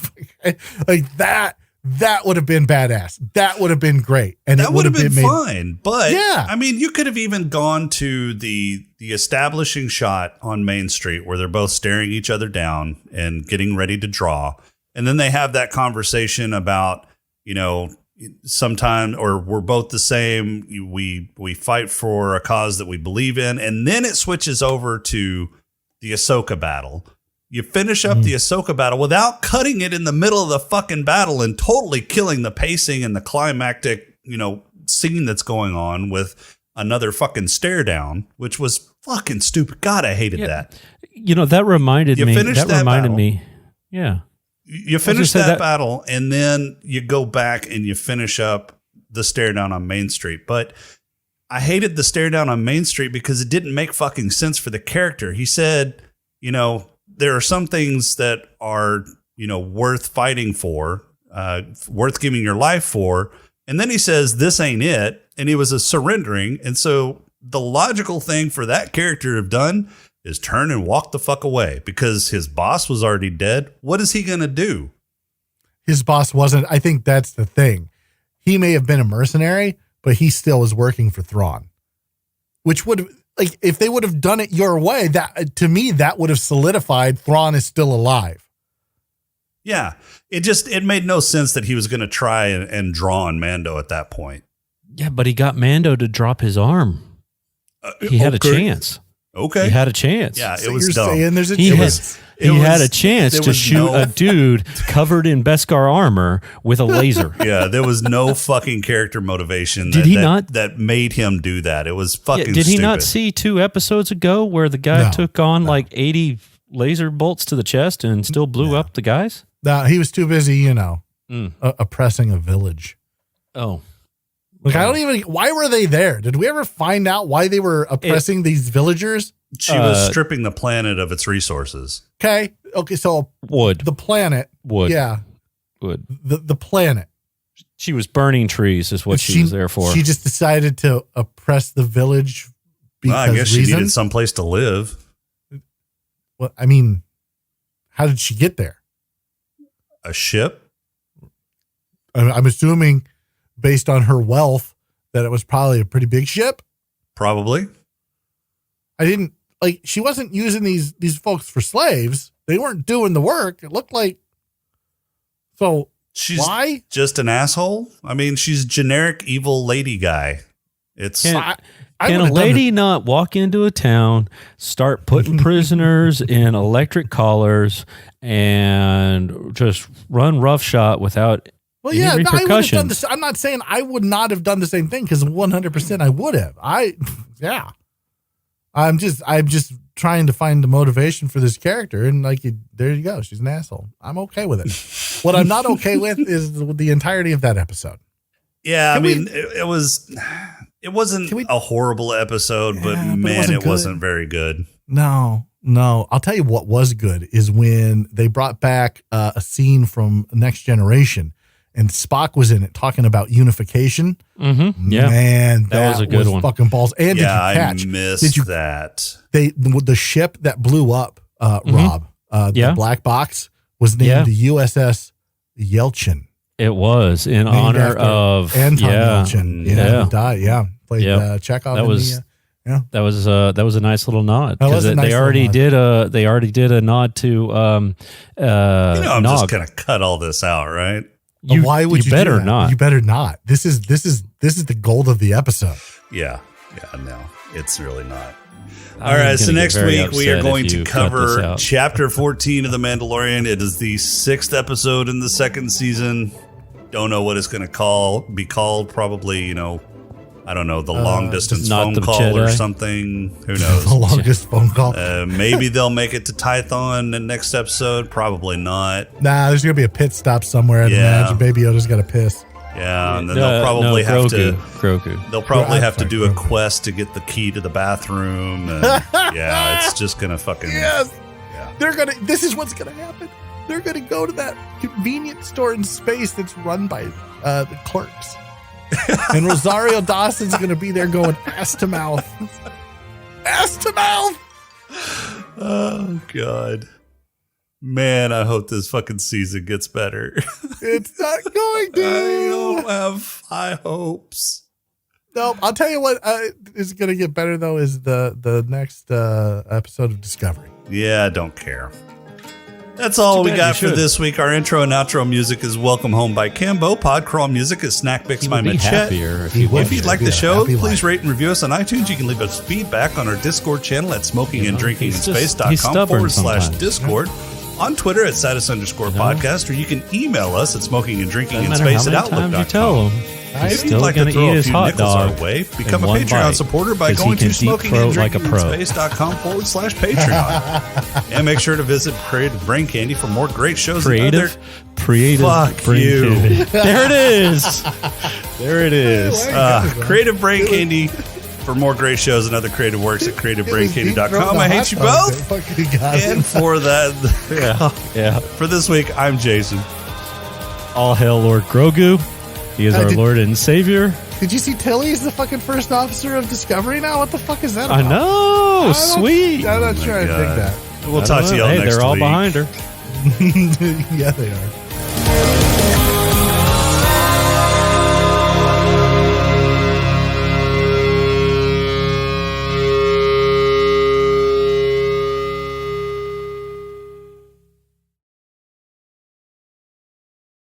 Like that would have been badass. That would have been great. And that it would have been fine. But yeah. I mean, you could have even gone to the establishing shot on Main Street where they're both staring each other down and getting ready to draw. And then they have that conversation about, sometime, or we're both the same. We fight for a cause that we believe in. And then it switches over to the Ahsoka battle. You finish up the Ahsoka battle without cutting it in the middle of the fucking battle and totally killing the pacing and the climactic, scene that's going on with another fucking stare down, which was fucking stupid. God, I hated that. That reminded me. Yeah. You finish that battle, and then you go back and you finish up the stare down on Main Street. But I hated the stare down on Main Street because it didn't make fucking sense for the character. He said, there are some things that are, worth fighting for, worth giving your life for. And then he says, this ain't it. And he was surrendering. And so the logical thing for that character to have done is turn and walk the fuck away because his boss was already dead. What is he going to do? His boss wasn't. I think that's the thing. He may have been a mercenary, but he still was working for Thrawn, which would, like, if they would have done it your way, that to me, that would have solidified Thrawn is still alive. Yeah. It made no sense that he was going to try and draw on Mando at that point. Yeah, but he got Mando to drop his arm. He had a chance. Okay. He had a chance. Yeah, So it was you're dumb. saying there's a He chance. had a chance to shoot a dude covered in Beskar armor with a laser. Yeah, there was no fucking character motivation that made him do that. It was fucking Did he stupid. not see 2 episodes ago where the guy took on like 80 laser bolts to the chest and still blew up the guys? No, he was too busy, oppressing a village. Oh. Like, why were they there? Did we ever find out why they were oppressing these villagers? She was stripping the planet of its resources. Okay. So Wood. the planet. Wood. Yeah. Wood. The planet. She was burning trees is what she was there for. She just decided to oppress the village because I guess she needed someplace to live. Well, I mean, how did she get there? A ship? I'm assuming based on her wealth that it was probably a pretty big ship. Probably. She wasn't using these folks for slaves. They weren't doing the work. It looked like. So why? Just an asshole? I mean, she's generic evil lady guy. It's. Can a lady not walk into a town, start putting prisoners in electric collars, and just run roughshod without any repercussions? I would have done I'm not saying I would not have done the same thing, because 100% I would have. I'm just trying to find the motivation for this character, and there you go. She's an asshole. I'm okay with it. What I'm not okay with is the entirety of that episode. Yeah, it wasn't a horrible episode, but man, it wasn't very good. No. I'll tell you what was good is when they brought back a scene from Next Generation, and Spock was in it talking about unification. Mm-hmm. Yeah, man, that was a good one. Fucking balls. And I missed that. The ship that blew up, Rob, the black box was named the USS Yelchin. It was in honor of Anton Yelchin. Who died. Yeah, played Chekhov. That was a nice little nod, because they already did a nod to. I'm just gonna cut all this out, right? Why would you better do that? not? You better not. This is the gold of the episode. Yeah, no, it's really not. All right, so next week we are going to cover Chapter 14 of The Mandalorian. It is the 6th episode in the 2nd season. Don't know what it's going to be called. Probably, I don't know, the long distance phone call Jedi. Or something. Who knows? The longest phone call. Maybe they'll make it to Tython in the next episode. Probably not. Nah, there's going to be a pit stop somewhere. I'd imagine Baby Yoda's got to piss. Yeah, and then they'll probably have to. Grogu. They'll probably have to do a quest to get the key to the bathroom. And it's just gonna fucking. Yes. Yeah. This is what's gonna happen. They're gonna go to that convenience store in space that's run by the clerks, and Rosario Dawson's gonna be there going ass to mouth. Ass to mouth. Oh God. Man, I hope this fucking season gets better. It's not going to. I don't have high hopes. No, I'll tell you what is going to get better, though, is the next episode of Discovery. Yeah, I don't care. That's all we got for this week. Our intro and outro music is Welcome Home by Cambo. Podcrawl music is Snackbix by Machette. If you'd like the show, please rate and review us on iTunes. You can leave us feedback on our Discord channel at smokinganddrinkinginspace.com/Discord. On Twitter at @Satis_podcast, or you can email us at smokinganddrinkinginspace@outlook.com. If you'd like to throw a few nickels our way, become a Patreon supporter by going to smokinganddrinkinginspace.com/Patreon. And make sure to visit Creative Brain Candy for more great shows. Creative Fuck Brain you. Candy. There it is. There it is. Creative Brain Candy. For more great shows and other creative works at creativebraincandy.com. I hate you both. And for that, for this week, I'm Jason. All hail Lord Grogu. He is our Lord and Savior. Did you see Tilly's the fucking first officer of Discovery now? What the fuck is that about? I know. Sweet. I'm not sure I think that. We'll talk to y'all next week. They're all behind her. Yeah, they are.